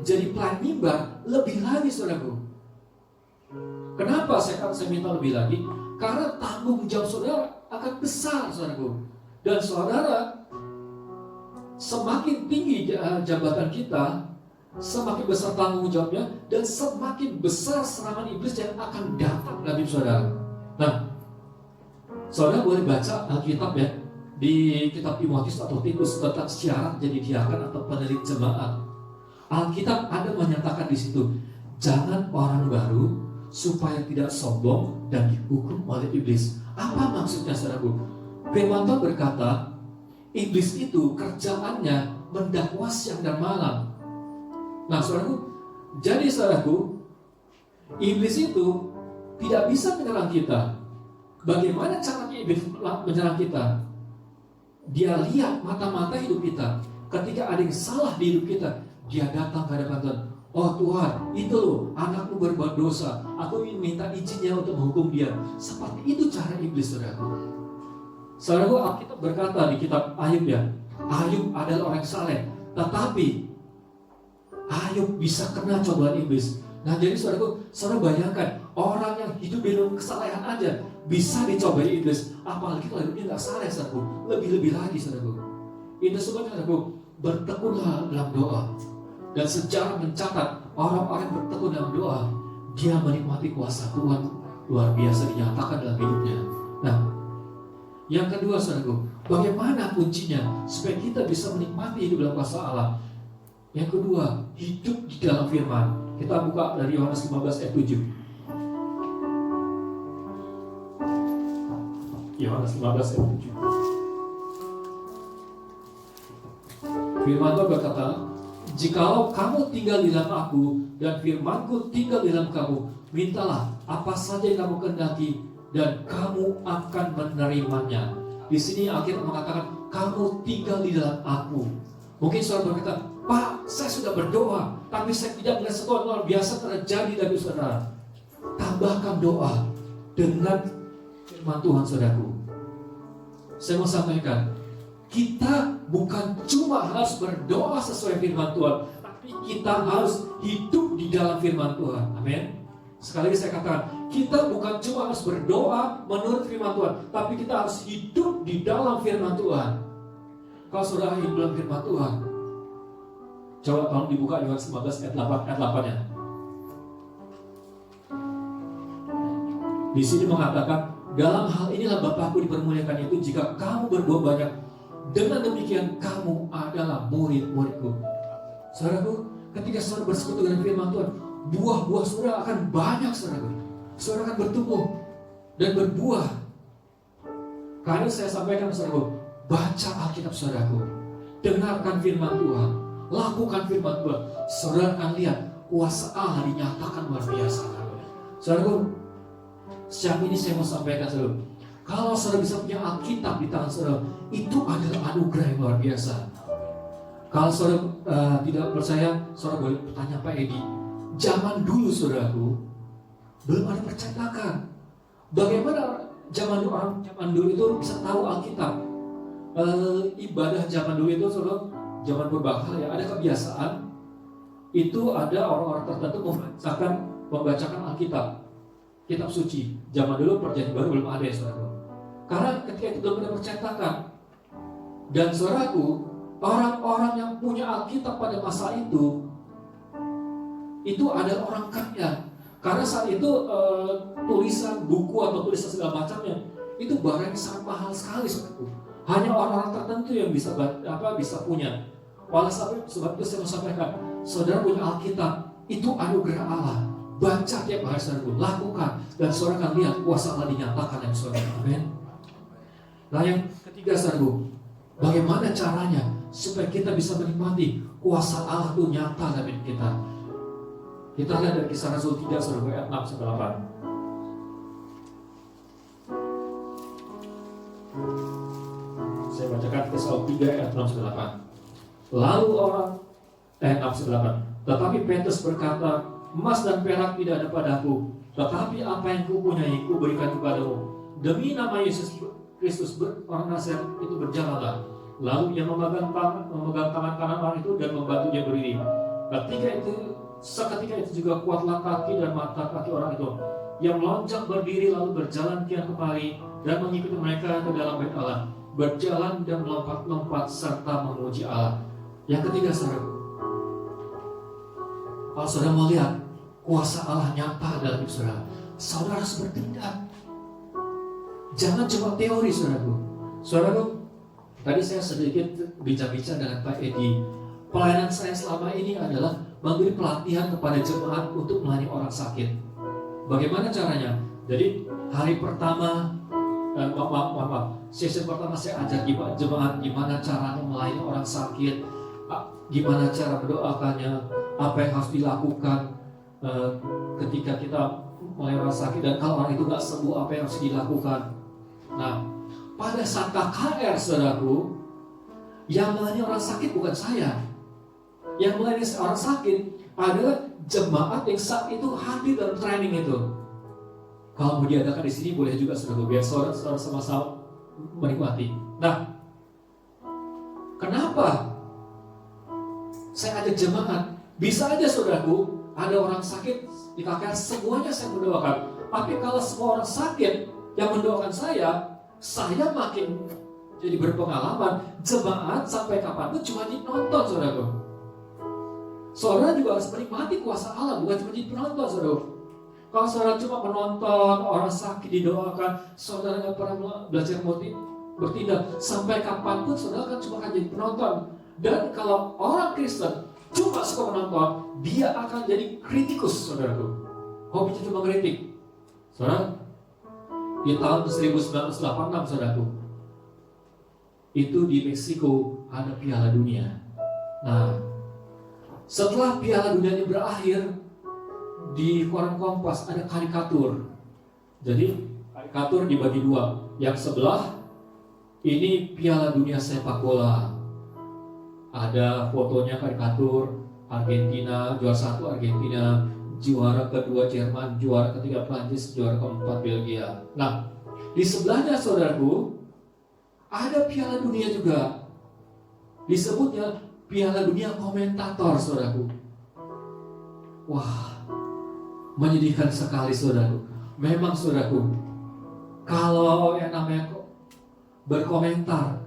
jadi pelayan mimbar, lebih lagi saudaraku. Kenapa saya minta lebih lagi? Karena tanggung jawab saudara akan besar saudaraku. Dan saudara, semakin tinggi jabatan kita, semakin besar tanggung jawabnya, dan semakin besar serangan iblis yang akan datang dalam hidup saudara. Nah, saudara boleh baca Alkitab ya, di kitab Timotius atau Titus tentang syarat jadi diakan atau penelit jemaat. Alkitab ada menyatakan di situ, jangan orang baru supaya tidak sombong dan dihukum oleh iblis. Apa maksudnya saudaraku? Firman Tuhan berkata, iblis itu kerjaannya mendakwa siang dan malam. Nah saudaraku, jadi saudaraku, iblis itu tidak bisa menyerang kita. Bagaimana caranya iblis menyerang kita? Dia lihat mata-mata hidup kita. Ketika ada yang salah di hidup kita, dia datang ke hadapan Tuhan. Oh Tuhan, itu loh anakmu berbuat dosa. Aku ingin minta izinnya untuk menghukum dia. Seperti itu cara iblis saudaraku. Saudaraku, Alkitab berkata di kitab Ayub ya, Ayub adalah orang yang saleh, tetapi Ayub bisa kena cobaan iblis. Nah jadi saudaraku, saudara bayangkan orang yang hidup di dalam kesalehan aja bisa dicobai iblis, apalagi kalau hidupnya nggak saleh saudaraku, lebih-lebih lagi saudaraku. Itu sebabnya saudaraku, bertekunlah dalam doa. Dan sejarah mencatat orang-orang yang bertekun dalam doa, dia menikmati kuasa Tuhan luar biasa dinyatakan dalam hidupnya. Nah, yang kedua saudaraku, bagaimana kuncinya supaya kita bisa menikmati hidup dalam kuasa Allah? Yang kedua, hidup di dalam firman. Kita buka dari Yohanes 15 ayat 7. Yohanes 15 ayat 7. Firman Tuhan berkata, jikalau kamu tinggal di dalam aku dan firmanku tinggal di dalam kamu, mintalah apa saja yang kamu kehendaki dan kamu akan menerimanya. Di sini Alkitab mengatakan kamu tinggal di dalam aku. Mungkin saudara berkata, Pak, saya sudah berdoa, tapi saya tidak melihat sesuatu luar biasa terjadi dari saudara. Tambahkan doa dengan firman Tuhan saudaraku. Saya mau sampaikan, kita bukan cuma harus berdoa sesuai firman Tuhan, tapi kita harus hidup di dalam firman Tuhan. Amin. Sekali lagi saya katakan, kita bukan cuma harus berdoa menurut firman Tuhan, tapi kita harus hidup di dalam firman Tuhan. Kalau saudara hidup dalam firman Tuhan, coba tolong dibuka Yohanes 15 ayat 8-nya. Di sini mengatakan, dalam hal inilah Bapakku dipermuliakan, itu jika kamu berbuat banyak, dengan demikian kamu adalah murid-muridku. Saudaraku, ketika saudara bersekutu dengan firman Tuhan, buah-buah saudara akan banyak saudaraku. Saudara akan bertumbuh dan berbuah. Karena saya sampaikan saudaraku, baca Alkitab saudaraku, dengarkan firman Tuhan, lakukan firman Tuhan, saudara akan lihat kuasa Allah dinyatakan luar biasa. Saudaraku, siang ini saya mau sampaikan saudara, kalau saudara bisa punya Alkitab di tangan saudara, itu adalah anugerah yang luar biasa. Kalau saudara tidak percaya, saudara boleh bertanya Pak Edi. Zaman dulu saudaraku, belum ada percetakan. Bagaimana zaman dulu itu bisa tahu Alkitab? Ibadah zaman dulu itu saudara, zaman berbakal ya, ada kebiasaan. Itu ada orang-orang tertentu membacakan Alkitab, kitab suci. Zaman dulu perjanjian baru belum ada ya saudara. Karena ketika itu belum ada percetakan. Dan saudaraku, orang-orang yang punya Alkitab pada masa itu adalah orang kaya. Karena saat itu tulisan buku atau tulisan segala macamnya itu barang yang sangat mahal sekali saudaraku. Hanya orang-orang tertentu yang bisa punya. Oleh sebab itu saya mau sampaikan, saudara punya Alkitab, itu anugerah Allah. Baca tiap hari saudaraku, lakukan, dan saudara akan lihat kuasa Allah dinyatakan yang saudara. Amin. Nah yang ketiga saudaraku, bagaimana caranya supaya kita bisa menikmati kuasa Allah itu nyata dalam hidup kita? Kita lihat dari Kisah Rasul 3 ayat 6-8. Saya bacakan Kisah 3 ayat 6-8. Lalu orang 6-8. Tetapi Petrus berkata, emas dan perak tidak ada padaku, tetapi apa yang kupunyai kuberikan kepadamu. Demi nama Yesus Kristus orang Nazaret itu berjalanlah. Lalu ia memegang tangan kanan orang itu dan membantu dia berdiri. Seketika itu juga kuatlah kaki dan mata kaki orang itu. Yang melonjak berdiri lalu berjalan kian kemari dan mengikuti mereka ke dalam bait Allah, berjalan dan melompat-lompat serta memuji Allah. Yang ketiga, saudara, kalau saudara mau lihat kuasa Allah nyata dalam hidup saudara, saudara harus bertindak. Jangan cuma teori, saudaraku. Saudaraku, tadi saya sedikit bincang-bincang dengan Pak Edi. Pelayanan saya selama ini adalah memberi pelatihan kepada jemaat untuk melayani orang sakit. Bagaimana caranya? Jadi hari pertama, sesi pertama saya ajar jemaat gimana caranya melayani orang sakit, gimana cara mendoakannya, apa yang harus dilakukan ketika kita melayani orang sakit, dan kalau orang itu nggak sembuh apa yang harus dilakukan. Nah, pada saat KKR, saudaraku, yang melayani orang sakit bukan saya. Yang melayani orang sakit adalah jemaat yang saat itu hadir dalam training itu. Kalau mau diadakan di sini boleh juga, saudara, biar saudara sama-sama menikmati. Nah, kenapa saya ajak jemaat? Bisa aja, saudaraku, ada orang sakit di KKR, semuanya saya mendoakan. Tapi kalau semua orang sakit yang mendoakan saya makin jadi berpengalaman. Jemaat sampai kapanpun cuma nonton, saudaraku. Saudara juga harus menikmati kuasa Allah, bukan cuma jadi penonton, saudara. Kalau saudara cuma menonton orang sakit didoakan, saudara nggak pernah belajar bertindak. Sampai kapanpun saudara kan cuma akan jadi penonton. Dan kalau orang Kristen cuma suka menonton, dia akan jadi kritikus, saudaraku. Hobinya cuma kritik. Saudara, di tahun 1986, saudaraku, itu di Meksiko ada Piala Dunia. Nah, setelah Piala Dunia ini berakhir, di koran Kompas ada karikatur. Jadi karikatur dibagi dua. Yang sebelah ini Piala Dunia sepak bola. Ada fotonya karikatur Argentina, juara 1 Argentina, juara kedua Jerman, juara ketiga Prancis, juara keempat Belgia. Nah, di sebelahnya, saudaraku, ada Piala Dunia juga. Disebutnya Piala Dunia komentator, saudaraku. Wah, menyedihkan sekali, saudaraku. Memang, saudaraku, kalau yang namanya berkomentar,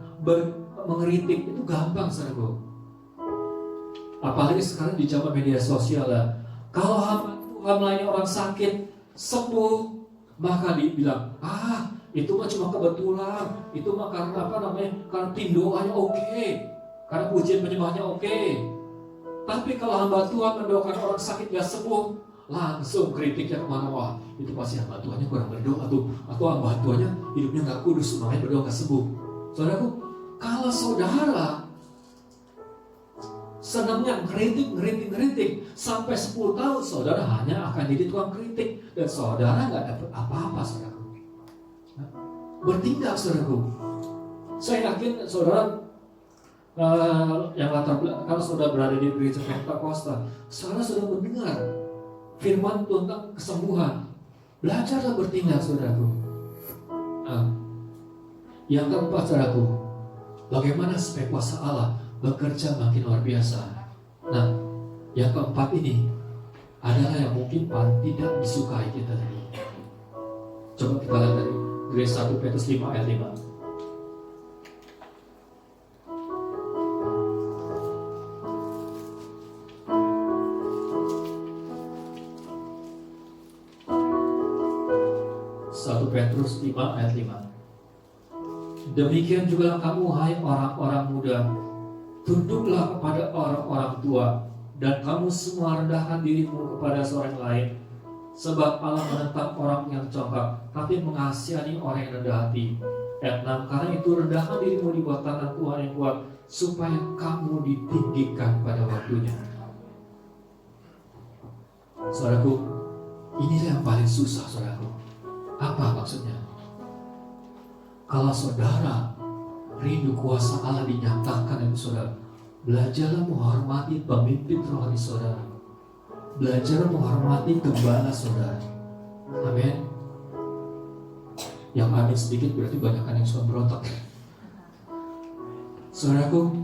mengkritik itu gampang, saudaraku. Apalagi sekarang di zaman media sosial ya. Kalau hamba Tuhan melayani orang sakit sembuh, maka dibilang, itu mah cuma kebetulan, itu mah karena karena tim doanya oke. Karena pujian penyembahnya oke. Tapi kalau hamba Tuhan mendoakan orang sakit gak sembuh, langsung kritiknya kemana? Wah, itu pasti hamba Tuhannya kurang berdoa tuh, atau hamba Tuhannya hidupnya gak kudus, makanya berdoa gak sembuh. Saudaraku, kalau saudara senangnya ngeritik sampai 10 tahun, saudara hanya akan jadi tukang kritik dan saudara gak dapat apa-apa, saudaraku. Bertindak, saudaraku. Saya yakin saudara yang latar belakang, kalau sudah berada di gereja Pentakosta, saudara sudah mendengar firman tentang kesembuhan. Belajarlah bertindak, saudaraku. Yang keempat, saudaraku, bagaimana supaya kuasa Allah bekerja makin luar biasa. Nah, yang keempat ini adalah yang mungkin paling tidak disukai kita tadi. Coba kita lihat dari Gereja 1 Petrus 5 ayat 5. Petrus 5 ayat 5. Demikian juga kamu, hai orang-orang muda, tunduklah kepada orang-orang tua, dan kamu semua rendahkan dirimu kepada seorang lain, sebab Allah menentang orang yang congkak, tapi mengasihani orang yang rendah hati. Ayat 6. Karena itu rendahkan dirimu di bawah tangan Tuhan yang kuat, supaya kamu ditinggikan pada waktunya. Saudaraku, inilah yang paling susah, saudaraku. Apa maksudnya? Kalau saudara rindu kuasa Allah dinyatakan itu saudara, belajarlah menghormati pemimpin rohani saudara. Belajar menghormati gembala saudara. Amin. Yang amin sedikit berarti banyakkan yang suka berontak. Saudaraku,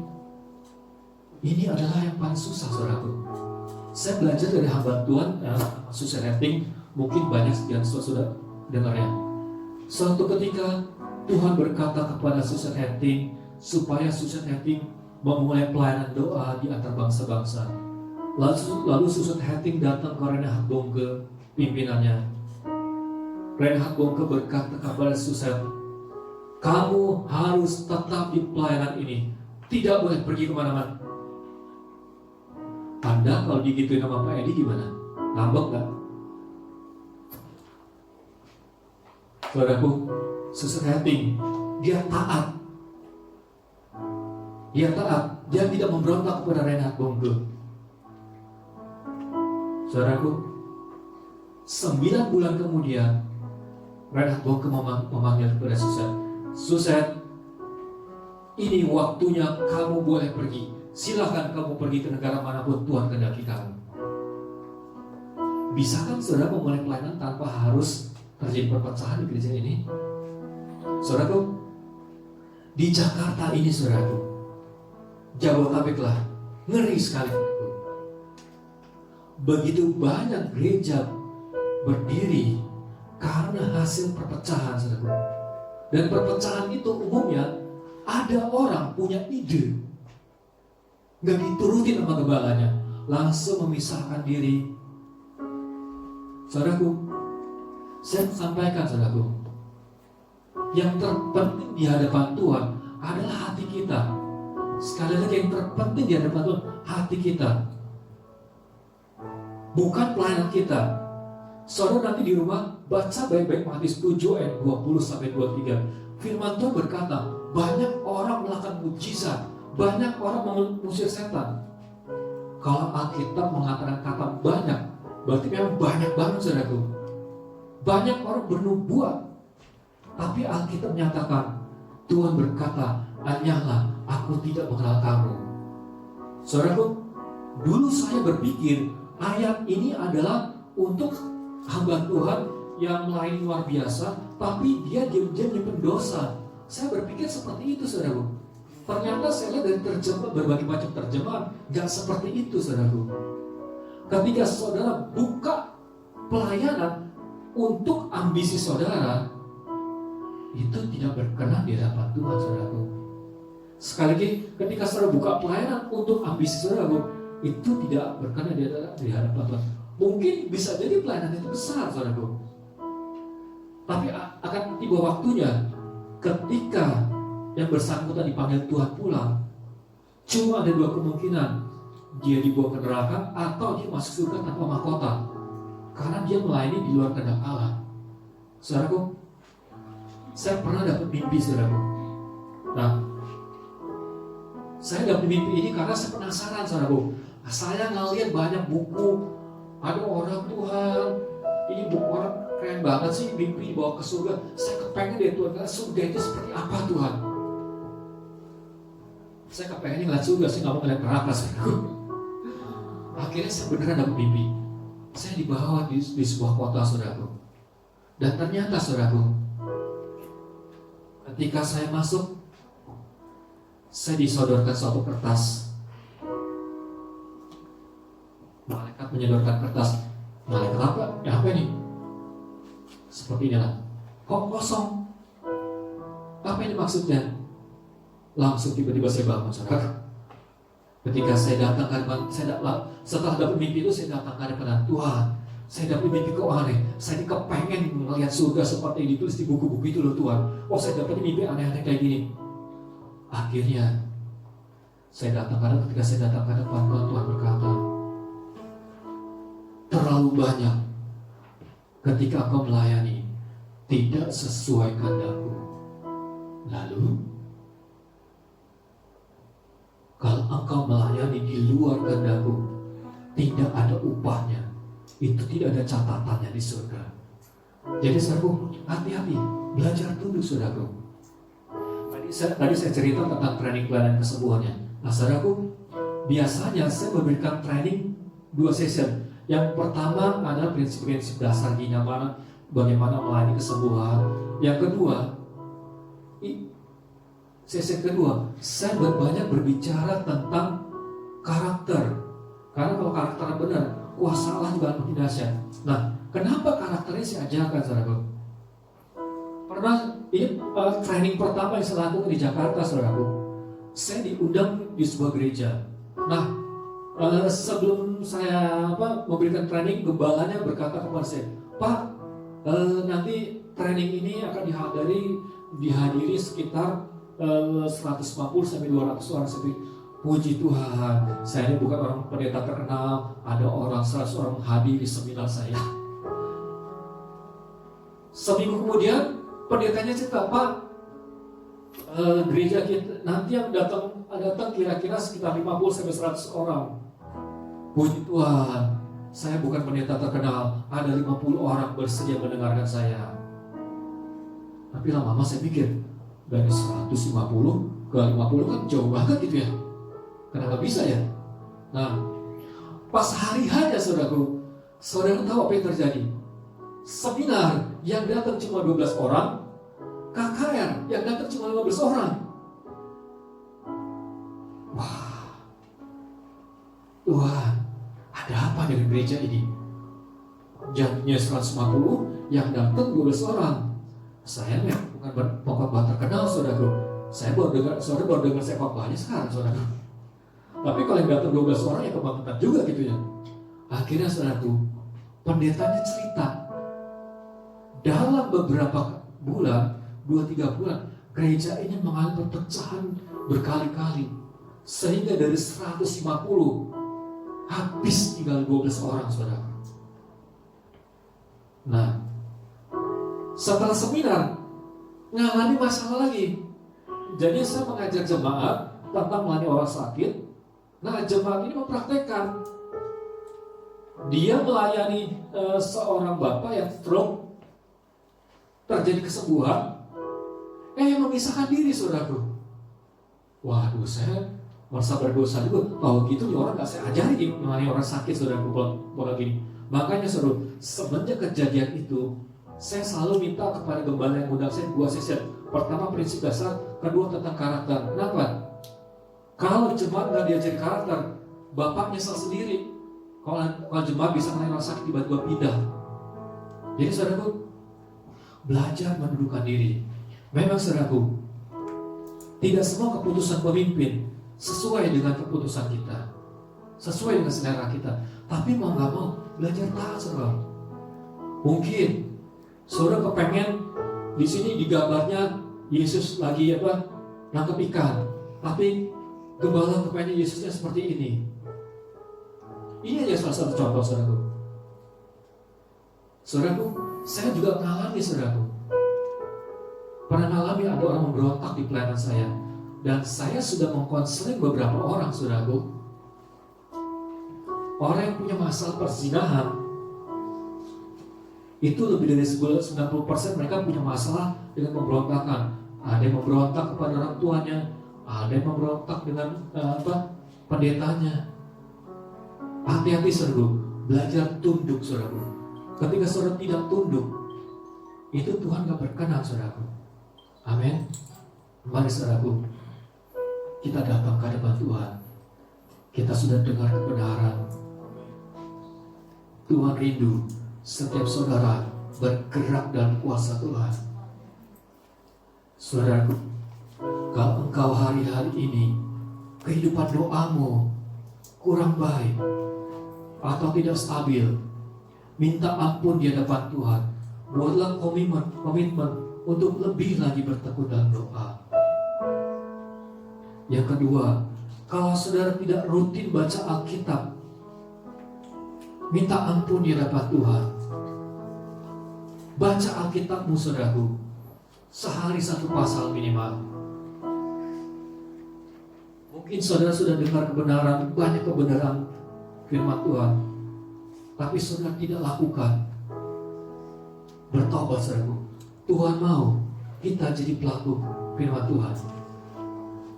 ini adalah yang paling susah saudaraku. Saya belajar dari hamba Tuhan, Susan Hatting, mungkin banyak yang sudah dengarnya. Suatu ketika Tuhan berkata kepada Susan Hatting supaya Susan Hatting memulai pelayanan doa di antar bangsa-bangsa. Lalu Susan Hatting datang ke Reinhard Bonke, pimpinannya. Reinhard Bonke berkata kepada Susan, kamu harus tetap di pelayanan ini, tidak boleh pergi kemana-mana. Anda kalau digituin sama Pak Edi gimana? Ngambek gak? Saudaraku, Susan Hatting, dia taat. Dia tidak memberontak kepada Reinhard Bonke. Saudaraku, 9 bulan kemudian Reinhard Bonke memanggil kepada Susan, ini waktunya kamu boleh pergi. Silahkan kamu pergi ke negara manapun Tuhan kehendaki kamu. Bisakah saudara memulai pelayanan tanpa harus terjadi perpecahan di gereja ini? Saudaraku, di Jakarta ini saudaraku, Jabodetabek lah, ngeri sekali. Begitu banyak gereja berdiri karena hasil perpecahan saudaraku. Dan perpecahan itu umumnya ada orang punya ide, gak diturutin sama gembalanya, langsung memisahkan diri. Saudaraku, saya sampaikan saudaraku, yang terpenting di hadapan Tuhan adalah hati kita. Sekali lagi, yang terpenting di hadapan Tuhan hati kita, bukan pelayanan kita. Saudara nanti di rumah baca baik-baik Matius 7 ayat 20-23. Firman Tuhan berkata, banyak orang melakukan mujizat, banyak orang mengusir setan. Kalau Alkitab mengatakan kata banyak, berarti memang banyak banget saudaraku. Banyak orang bernubuat, tapi Alkitab menyatakan, Tuhan berkata, hanyalah aku tidak mengenal kamu. Saudaraku, dulu saya berpikir ayat ini adalah untuk hamba Tuhan yang lain luar biasa, tapi dia diam-diam nyimpen dosa. Saya berpikir seperti itu saudaraku. Ternyata saya lihat dari terjemah, berbagai macam terjemahan, gak seperti itu saudaraku. Ketika saudara buka pelayanan untuk ambisi saudara, itu tidak berkenan di hadapan Tuhan saudaraku. Sekali lagi, ketika saudara buka pelayanan untuk ambisi saudaraku, itu tidak berkenan di hadapan Tuhan. Mungkin bisa jadi pelayanan itu besar saudaraku, tapi akan tiba waktunya ketika yang bersangkutan dipanggil Tuhan pulang. Cuma ada 2 kemungkinan, dia dibawa ke neraka atau dia masuk surga tanpa mahkota, karena dia melayani di luar kehendak Allah. Saudaraku, saya pernah dapat mimpi saudaraku. Nah, saya dapat mimpi ini karena saya penasaran saudaraku. Saya ngeliat banyak buku, ada orang Tuhan, ini buku orang keren banget sih, mimpi dibawa ke surga. Saya kepengen deh Tuhan, karena surga itu seperti apa Tuhan. Saya kepengen ngeliat surga, saya gak mau ngeliat neraka saudaraku. Akhirnya saya beneran dapat mimpi. Saya dibawa di sebuah kota saudaraku. Dan ternyata saudaraku, ketika saya masuk, saya disodorkan suatu kertas. Malaikat menyodorkan kertas. Malaikat apa? Ya apa ini? Seperti inilah. Kok kosong? Apa ini maksudnya? Langsung tiba-tiba saya bangun saudara. Ketika saya datang ke hadapan, setelah dapat mimpi itu saya datang ke hadapan Tuhan. Saya dapat mimpi kok aneh. Saya kepengen melihat surga seperti yang ditulis di buku-buku itu loh Tuhan. Oh, saya dapat mimpi aneh-aneh kayak gini. Akhirnya ketika saya datang ke hadapan Tuhan berkata, terlalu banyak ketika engkau melayani tidak sesuai kehendakku. Lalu kalau engkau melayani di luar kehendakku, tidak ada upahnya. Itu tidak ada catatannya di surga. Jadi saudaraku, hati-hati, belajar tunduk saudaraku. tadi saya cerita tentang training pelayanan kesembuhannya. Nah, saudaraku, biasanya saya memberikan training 2 session. Yang pertama adalah prinsip-prinsip dasar bagaimana melayani kesembuhan. Yang kedua, sesi kedua, saya banyak berbicara tentang karakter. Karena kalau karakternya benar, kuasa Allah juga makin dahsyat. Nah, kenapa karakternya saya ajarkan, saudaraku? Pernah ini training pertama yang saya lakukan di Jakarta, saudaraku. Saya diundang di sebuah gereja. Nah, sebelum saya memberikan training, gembalanya berkata kepada saya, "Pak, nanti training ini akan dihadiri sekitar 150 sampai 200 orang." Saya bilang, puji Tuhan, saya ini bukan orang pendeta terkenal, ada orang 100 orang menghadiri seminar saya. Seminggu kemudian pendetanya cerita, "Pak, gereja kita nanti yang datang kira-kira sekitar 50 sampai 100 orang." Puji Tuhan, saya bukan pendeta terkenal, ada 50 orang bersedia mendengarkan saya. Tapi lama-lama saya mikir, dari 150 ke 50 kan jauh banget gitu ya. Kenapa bisa ya? Nah, pas hari-harinya saudaraku, saudara tahu apa yang terjadi? Seminar yang datang cuma 12 orang, KKR yang datang cuma 15 orang. Wah, Tuhan, ada apa dengan gereja ini? Janjinya 150, yang datang 12 orang. Saya bukan pokok terkenal, saudaraku. Saudara baru dengar saya khotbahnya sekarang, saudaraku. Tapi kalau yang datang 12 orang ya kebangetan juga gitu ya. Akhirnya saudaraku, pendetanya cerita, dalam beberapa bulan, 2-3 bulan, gereja ini mengalami perpecahan berkali-kali. Sehingga dari 150 habis tinggal 12 orang, saudara. Nah, setelah seminar ngalami masalah lagi. Jadi saya mengajak jemaat tentang melayani orang sakit. Nah, jemaat ini mempraktekkan. Dia melayani seorang bapak yang stroke, terjadi kesembuhan, memisahkan diri, saudaraku. Waduh, saya merasa berdosa juga. Tahu gitu, orang nggak saya ajari melayani orang sakit, saudaraku, kalau gini. Makanya saudara, semenjak kejadian itu, saya selalu minta kepada gembala yang undang saya 2 sesi. Pertama prinsip dasar, kedua tentang karakter. Kenapa? Kalau jemaat nggak diajari karakter, bapak nyesal sendiri. Kalau jemaat bisa melayani orang sakit tiba-tiba pindah. Jadi saudaraku, belajar mendudukkan diri. Memang saudaraku, tidak semua keputusan pemimpin sesuai dengan keputusan kita, sesuai dengan selera kita. Tapi mau nggak mau belajar taat, saudara. Mungkin saudara kepengen di sini digambarnya Yesus lagi nangkep ikan, tapi gembala kepengen Yesusnya seperti ini. Ini aja salah satu contoh, saudaraku. Saudaraku, saya juga mengalami, saudaraku. Pernah mengalami ada orang memberontak di pelayanan saya, dan saya sudah mengkonseling beberapa orang, saudaraku. Orang yang punya masalah perzinahan, itu lebih dari 90% mereka punya masalah dengan pemberontakan. Ada yang memberontak kepada orang tuanya, ada yang memberontak dengan pendetanya. Hati-hati, saudaraku, belajar tunduk, saudaraku. Ketika saudara tidak tunduk, itu Tuhan gak berkenan, saudaraku. Amin. Mari saudaraku, kita datang ke hadapan Tuhan. Kita sudah dengar kebenaran. Tuhan rindu setiap saudara bergerak dalam kuasa Tuhan. Saudaraku, kalau engkau hari-hari ini kehidupan doamu kurang baik atau tidak stabil, minta ampun di hadapan Tuhan. Buatlah komitmen untuk lebih lagi bertekun dalam doa. Yang kedua, kalau saudara tidak rutin baca Alkitab, minta ampun di hadapan Tuhan. Baca Alkitabmu, saudaraku, sehari 1 pasal minimal. Mungkin saudara sudah dengar kebenaran, banyak kebenaran firman Tuhan, tapi saudara tidak lakukan. Bertobat, saudaraku. Tuhan mau kita jadi pelaku firman Tuhan.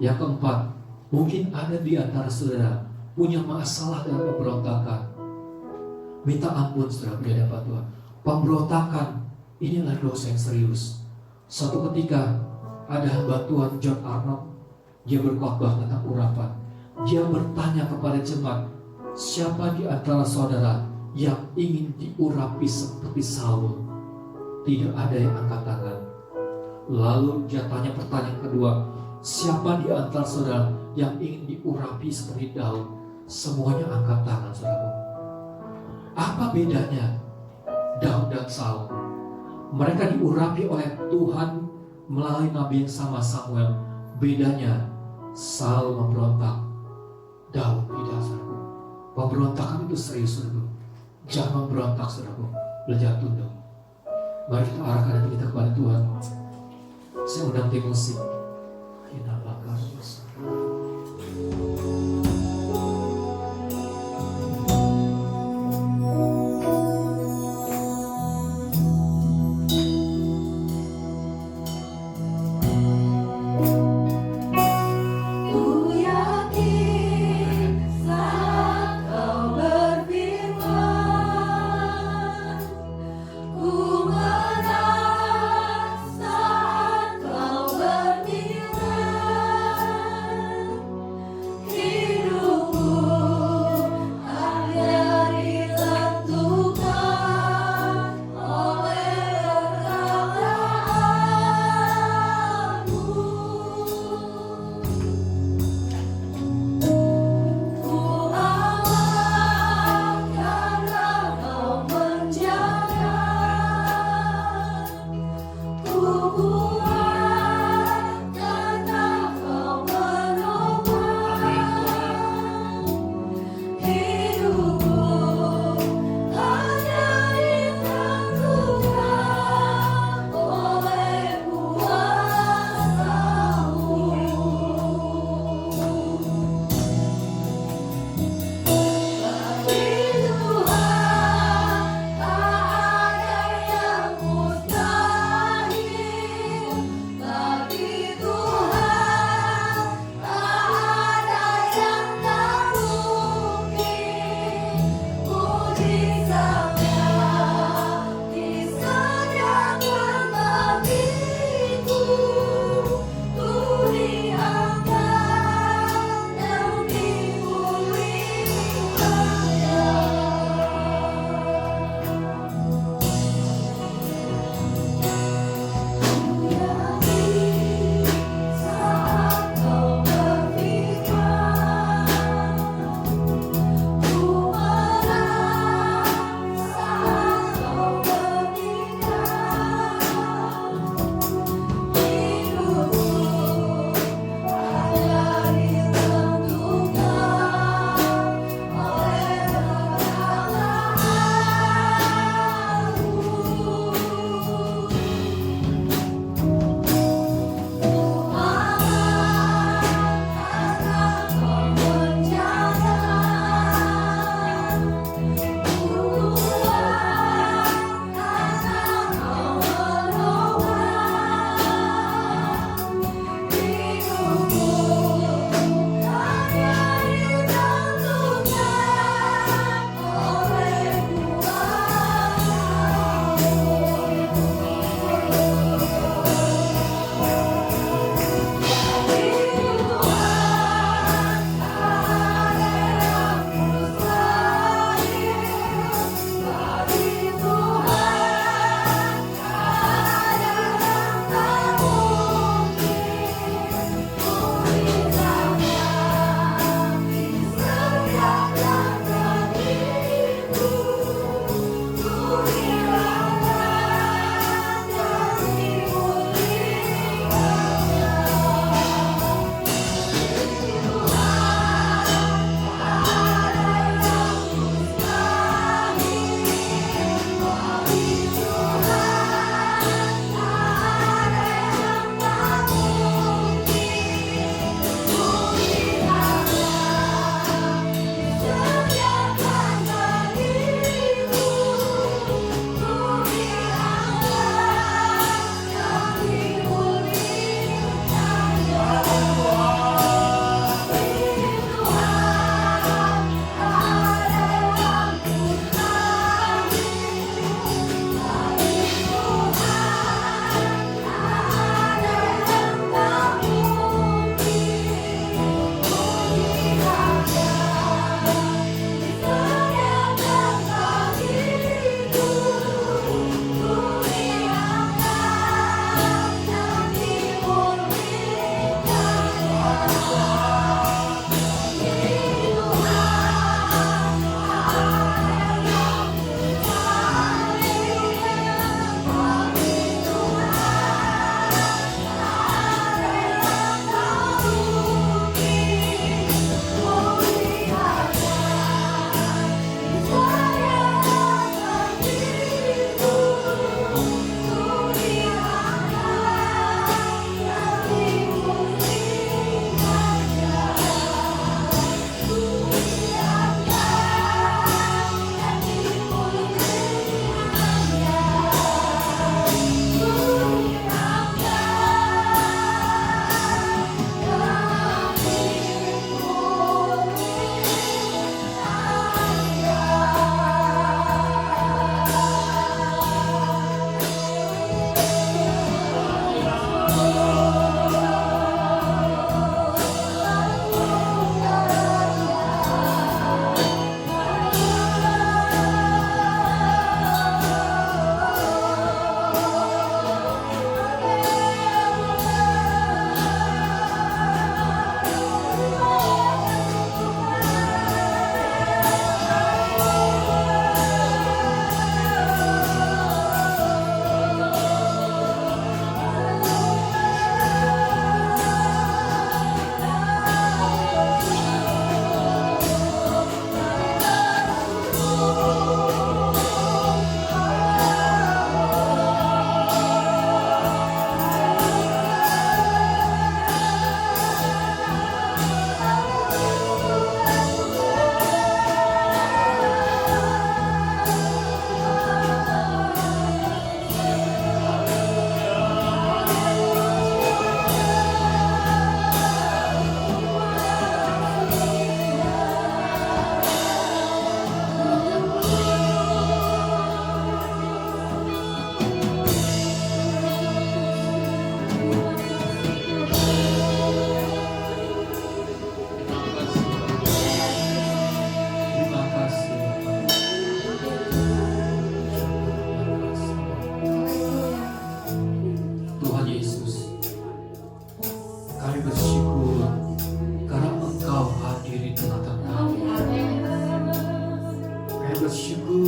Yang keempat, mungkin ada di antara saudara punya masalah dengan pemberontakan. Minta ampun saudara di hadapan Tuhan. Pemberontakan inilah dosa yang serius. Suatu ketika ada hamba Tuhan John Arnold, dia berkhotbah tentang urapan. Dia bertanya kepada jemaat, siapa di antara saudara yang ingin diurapi seperti Saul? Tidak ada yang angkat tangan. Lalu dia tanya pertanyaan kedua, siapa di antara saudara yang ingin diurapi seperti Daud? Semuanya angkat tangan, saudara. Apa bedanya Daud dan Saul? Mereka diurapi oleh Tuhan melalui nabi yang sama, Samuel. Bedanya, Saul memberontak, Daud tidak, saudara. Pemberontakan itu serius, saudara. Jangan memberontak, saudara. Belajar tunduk. Mari kita arahkan hati kita kepada Tuhan. Saya undang tim musik. Kita bakar dosa. Saat kau berfirman,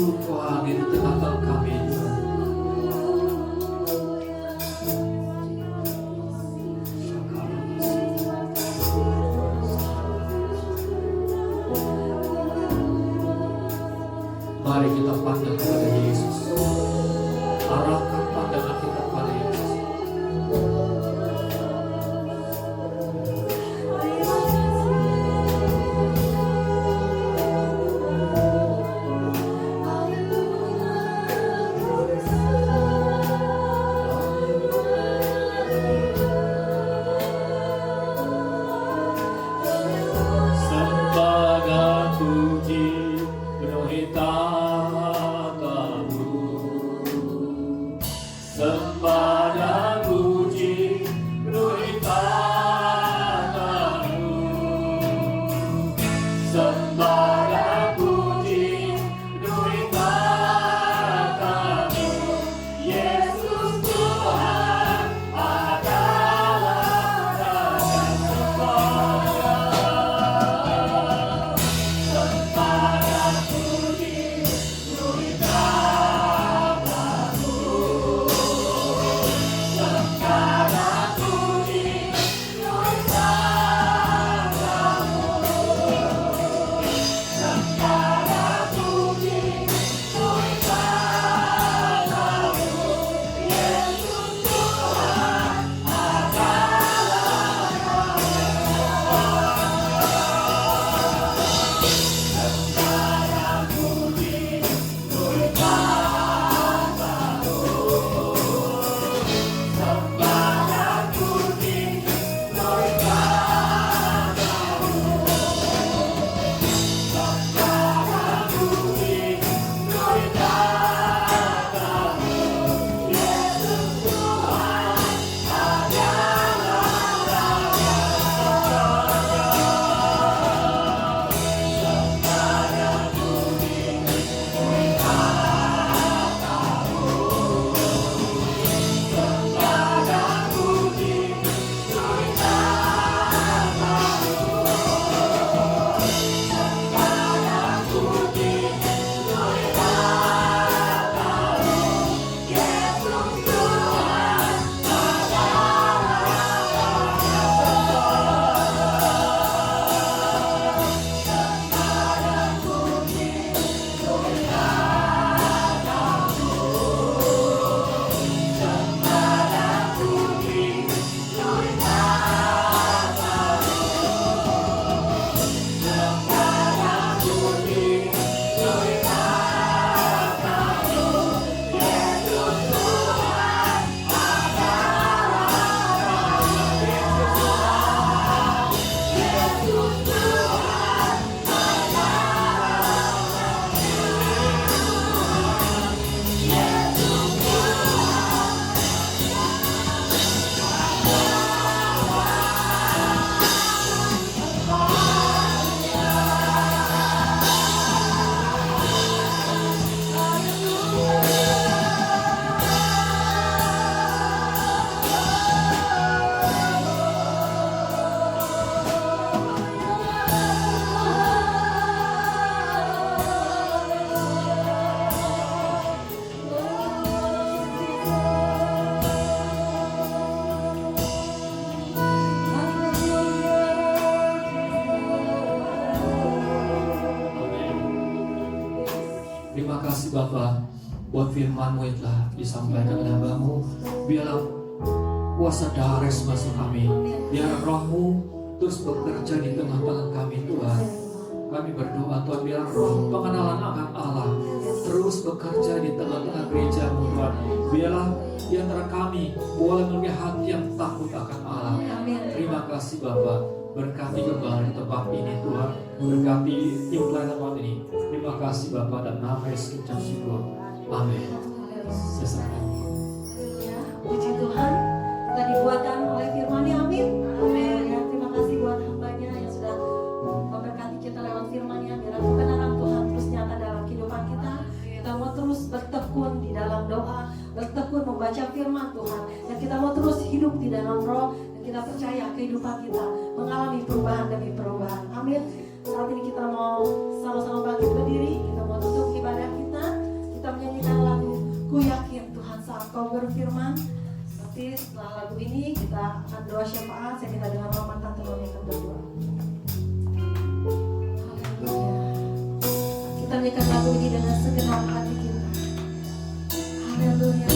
Kau hadir di tengah-tengah kami. Mari kita pandang kepada Yesus. Arahkan pandangan kita kepada Yesus. Sembah dan puji penuhi tatamu. Sembah dan puji penuhi tatamu. Sembah dan puji penuhi tatamu. Yesus Tuhan adalah Raja Sembah. Sembah dan puji penuhi tatamu. Sembah dan puji penuhi tatamu. Sembah dan puji penuhi tatamu. Yesus Tuhan adalah Terima kasih Bapa buat firman-Mu yang telah disampaikan kepada hamba-Mu. Biarlah kuasa dares masuk kami. Biar Roh-Mu terus bekerja di tengah-tengah kami Tuhan. Kami berdoa Tuhan, biar roh pengenalan akan Allah terus bekerja di tengah-tengah gereja-Mu Tuhan. Biarlah di antara kami boleh memiliki hati yang takut akan Allah. Terima kasih Bapa. Berkati kembali tempat ini Tuhan. Berkati tim pelayanan malam ini. Terima kasih Bapa dan nama Yesus ucap syukur. Amin. Selesai. Puji Tuhan, telah dibuatkan oleh firman-Nya. Amin. Amin. Ya, terima kasih buat hamba-Nya yang sudah memberkati kita lewat firman-Nya. Biar kebenaran Tuhan terus nyata dalam kehidupan kita. Kita mau terus bertekun di dalam doa, bertekun membaca firman Tuhan, dan kita mau terus hidup di dalam Roh. Kita percaya kehidupan kita mengalami perubahan demi perubahan. Amin. Saat ini kita mau sama-sama bangkit berdiri. Kita mau tutup ibadah kita. Kau berfirman. Tapi setelah lagu ini kita akan doa syafaat. Saya minta dengan mama tante Noni akan berdoa. Haleluya. Kita nyanyikan lagu ini dengan segenap hati kita. Haleluya.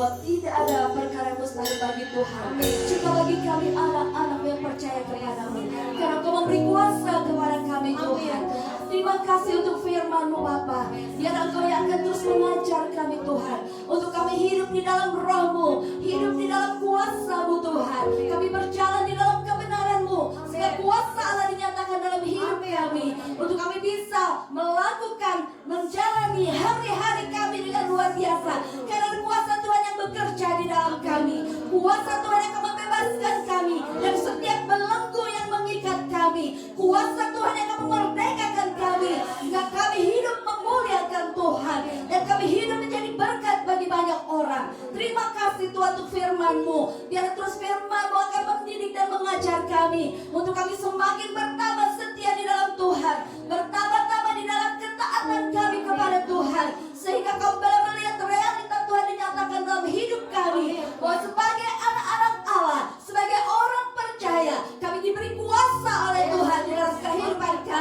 bahwa tidak ada perkara yang mustahil bagi Tuhan. Jika bagi kami anak-anak yang percaya kepada-Mu, karena Kau memberi kuasa kepada kami Tuhan. Terima kasih untuk firman-Mu Bapa. Biar Engkau yang akan terus mengajar kami Tuhan, untuk kami hidup di dalam Roh-Mu, hidup di dalam kuasa-Mu Tuhan. Kami berjalan di dalam kebenaran-Mu, sehingga kuasa Allah dinyatakan dalam hidup kami, untuk kami bisa melakukan, menjalani hari-hari kami dengan luar biasa. Karena kuasa Tuhan yang bekerja di dalam kami, kuasa Tuhan yang akan membebaskan kami dari setiap belenggu yang mengikat kami, kuasa Tuhan yang akan memerdekakan kami, sehingga kami hidup memuliakan Tuhan, dan kami hidup menjadi berkat bagi banyak orang. Terima kasih Tuhan untuk firman-Mu. Biar terus firman-Mu akan mendidik dan mengajar kami, untuk kami semakin bertambah setia di dalam Tuhan, bertambah-tambah di dalam ketaatan kami kepada Tuhan, sehingga kau boleh melihat realita Tuhan dinyatakan dalam hidup kami, bahwa sebagai anak-anak Allah, sebagai orang percaya, kami diberi kuasa oleh Tuhan di dalam kehidupan kami.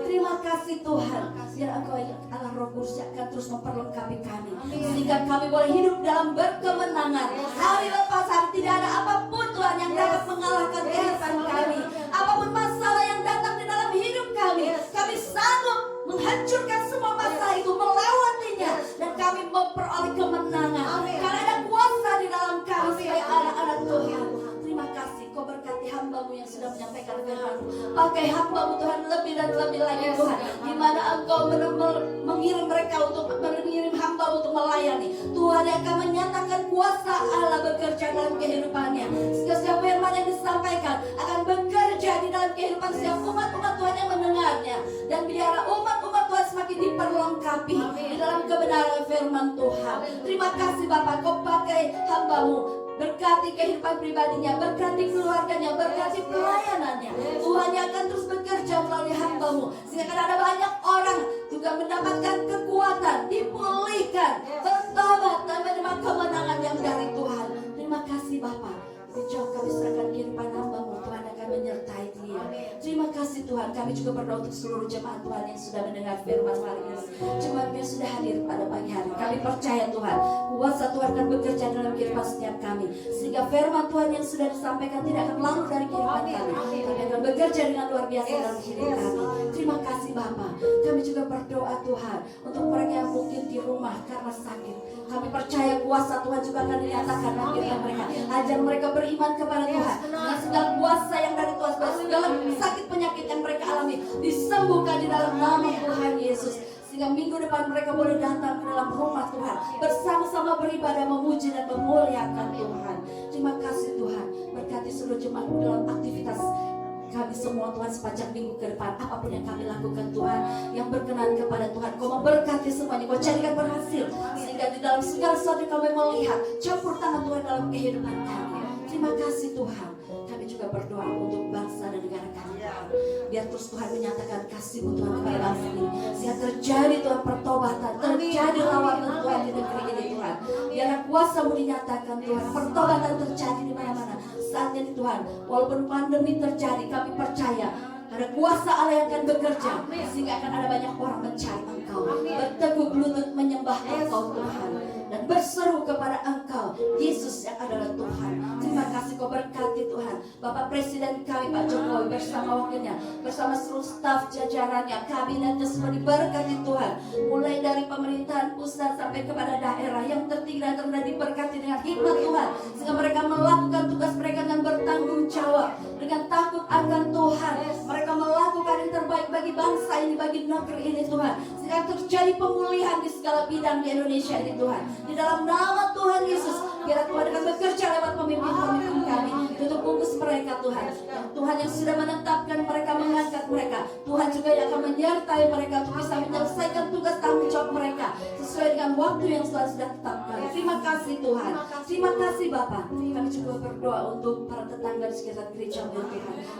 Terima kasih Tuhan. Biar Engkau Allah Roh Kudus akan terus memperlengkapi kami, sehingga kami boleh hidup dalam berkemenangan. Hari lepas hari tidak ada apapun Tuhan yang dapat mengalahkan kehidupan kami. Apapun masalah yang datang di dalam hidup kami, kami sanggup menghancurkan semua masalah itu, melewatinya, dan kami memperoleh kemenangan. Karena ada kuasa di dalam kami sebagai anak-anak Tuhan. Terima kasih Kau berkati hamba-Mu yang sudah menyampaikan firman-Mu. Pakai hamba-Mu Tuhan lebih dan lebih lagi Tuhan, di mana Engkau mengirim mereka untuk mengirim hamba untuk melayani. Tuhan yang akan menyatakan kuasa Allah bekerja dalam kehidupannya. Setiap firman yang disampaikan akan bekerja di dalam kehidupan setiap umat-umat Tuhan yang mendengarnya. Dan biarlah umat-umat Tuhan semakin diperlengkapi di dalam kebenaran firman Tuhan. Terima kasih Bapak, Kau pakai hamba-Mu. Berkati kehidupan pribadinya, berkati keluarganya, berkati pelayanannya. Tuhan yang akan terus bekerja melalui hamba-Mu, sehingga akan ada banyak orang juga mendapatkan kekuatan, dipulihkan, bertobat, dan menerima kemenangan yang dari Tuhan. Terima kasih Bapak. Sejauh kami serahkan kehidupan hamba-Mu, Tuhan akan menyertai dia. Terima kasih Tuhan. Kami juga berdoa untuk seluruh jemaat Tuhan yang sudah mendengar firman hari ini, jemaat yang sudah hadir pada pagi hari. Kami percaya Tuhan, kuasa Tuhan akan bekerja dalam kehidupan setiap kami, sehingga firman Tuhan yang sudah disampaikan tidak akan lalu dari kehidupan kami, tapi akan bekerja dengan luar biasa dalam hidup kami. Terima kasih Bapa. Kami juga berdoa Tuhan untuk mereka yang mungkin di rumah karena sakit. Kami percaya kuasa Tuhan juga akan dinyatakan dalam kehidupan mereka. Ajar mereka beriman kepada Tuhan, dengan segala kuasa yang dari Tuhan, segala sakit penyakit yang mereka alami disembuhkan di dalam nama Tuhan Yesus. Sehingga minggu depan mereka boleh datang ke dalam rumah Tuhan, bersama-sama beribadah, memuji dan memuliakan Tuhan. Terima kasih Tuhan. Berkati seluruh jemaat dalam aktivitas kami semua Tuhan sepanjang minggu ke depan. Apapun yang kami lakukan Tuhan, yang berkenan kepada Tuhan, Kau memberkati semuanya, Kau jadikan berhasil, sehingga di dalam segala sesuatu kami melihat campur tangan Tuhan dalam kehidupan kami. Terima kasih Tuhan. Kami juga berdoa untuk bangsa dan negara kami. Biar terus Tuhan menyatakan kasih-Mu Tuhan kepada bangsa ini, sehingga terjadi Tuhan pertobatan, terjadi lawatan Tuhan di negeri ini Tuhan. Biar kuasa-Mu dinyatakan Tuhan, pertobatan terjadi di mana-mana saat ini Tuhan. Walaupun pandemi terjadi, kami percaya ada kuasa Allah yang akan bekerja, sehingga akan ada banyak orang mencari Engkau, berteguh lutut menyembah Engkau Tuhan, dan berseru kepada Engkau Yesus yang adalah Tuhan. Terima kasih Kau berkati Tuhan Bapak Presiden kami Pak Jokowi bersama wakilnya, bersama seluruh staf jajarannya, kabinetnya, semua diberkati Tuhan. Mulai dari pemerintahan pusat sampai kepada daerah yang tertinggi dan terendah, diberkati dengan hikmat Tuhan, sehingga mereka melakukan tugas mereka dengan bertanggung jawab, dengan takut akan Tuhan. Mereka melakukan yang terbaik bagi bangsa ini, bagi negeri ini Tuhan, sehingga terjadi pemulihan di segala bidang di Indonesia ini Tuhan. Di dalam nama Tuhan Yesus, biar Tuhan akan bekerja lewat pemimpin-pemimpin kami, tutup bungkus mereka Tuhan. Dan Tuhan yang sudah menetapkan mereka, mengangkat mereka, Tuhan juga yang akan menyertai mereka untuk bisa menyelesaikan tugas tanggung jawab mereka sesuai dengan waktu yang sudah tetapkan. Terima kasih Tuhan. Terima kasih Bapak. Kami juga berdoa untuk para tetangga di sekitar gereja Tuhan.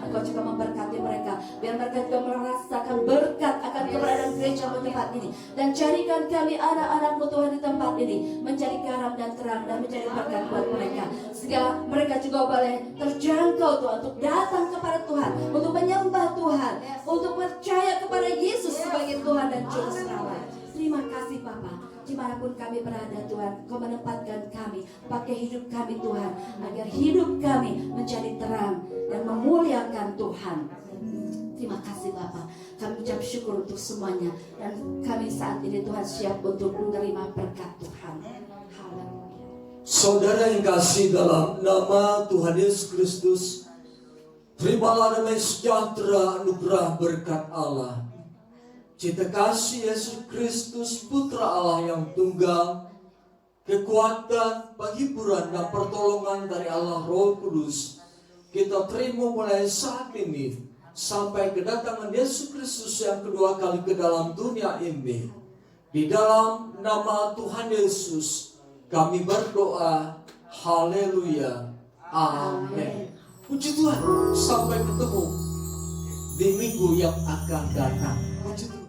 Engkau juga memberkati mereka, biar mereka juga merasakan berkat akan keberadaan gereja tempat ini, dan jadikan kami anak-anak-Mu Tuhan di tempat ini menjadi garam dan terang, dan menjadi berkat buat mereka, sehingga mereka juga boleh terjangkau Tuhan untuk datang kepada Tuhan, untuk menyembah Tuhan, untuk percaya kepada Yesus sebagai Tuhan dan Juru Selamat. Terima kasih Bapa. Dimanapun kami berada Tuhan, Kau menempatkan kami, pakai hidup kami Tuhan, agar hidup kami menjadi terang dan memuliakan Tuhan. Terima kasih Bapa. Kami ucap syukur untuk semuanya, dan kami saat ini Tuhan siap untuk menerima berkat Tuhan. Haleluya. Saudara yang kasih dalam nama Tuhan Yesus Kristus, terimalah damai sejahtera anugerah berkat Allah. Cinta kasih Yesus Kristus Putra Allah yang tunggal, kekuatan, penghiburan dan pertolongan dari Allah Roh Kudus, kita terima mulai saat ini sampai kedatangan Yesus Kristus yang kedua kali ke dalam dunia ini. Di dalam nama Tuhan Yesus kami berdoa. Haleluya. Amin. Puji Tuhan. Sampai ketemu di minggu yang akan datang. Puji Tuhan.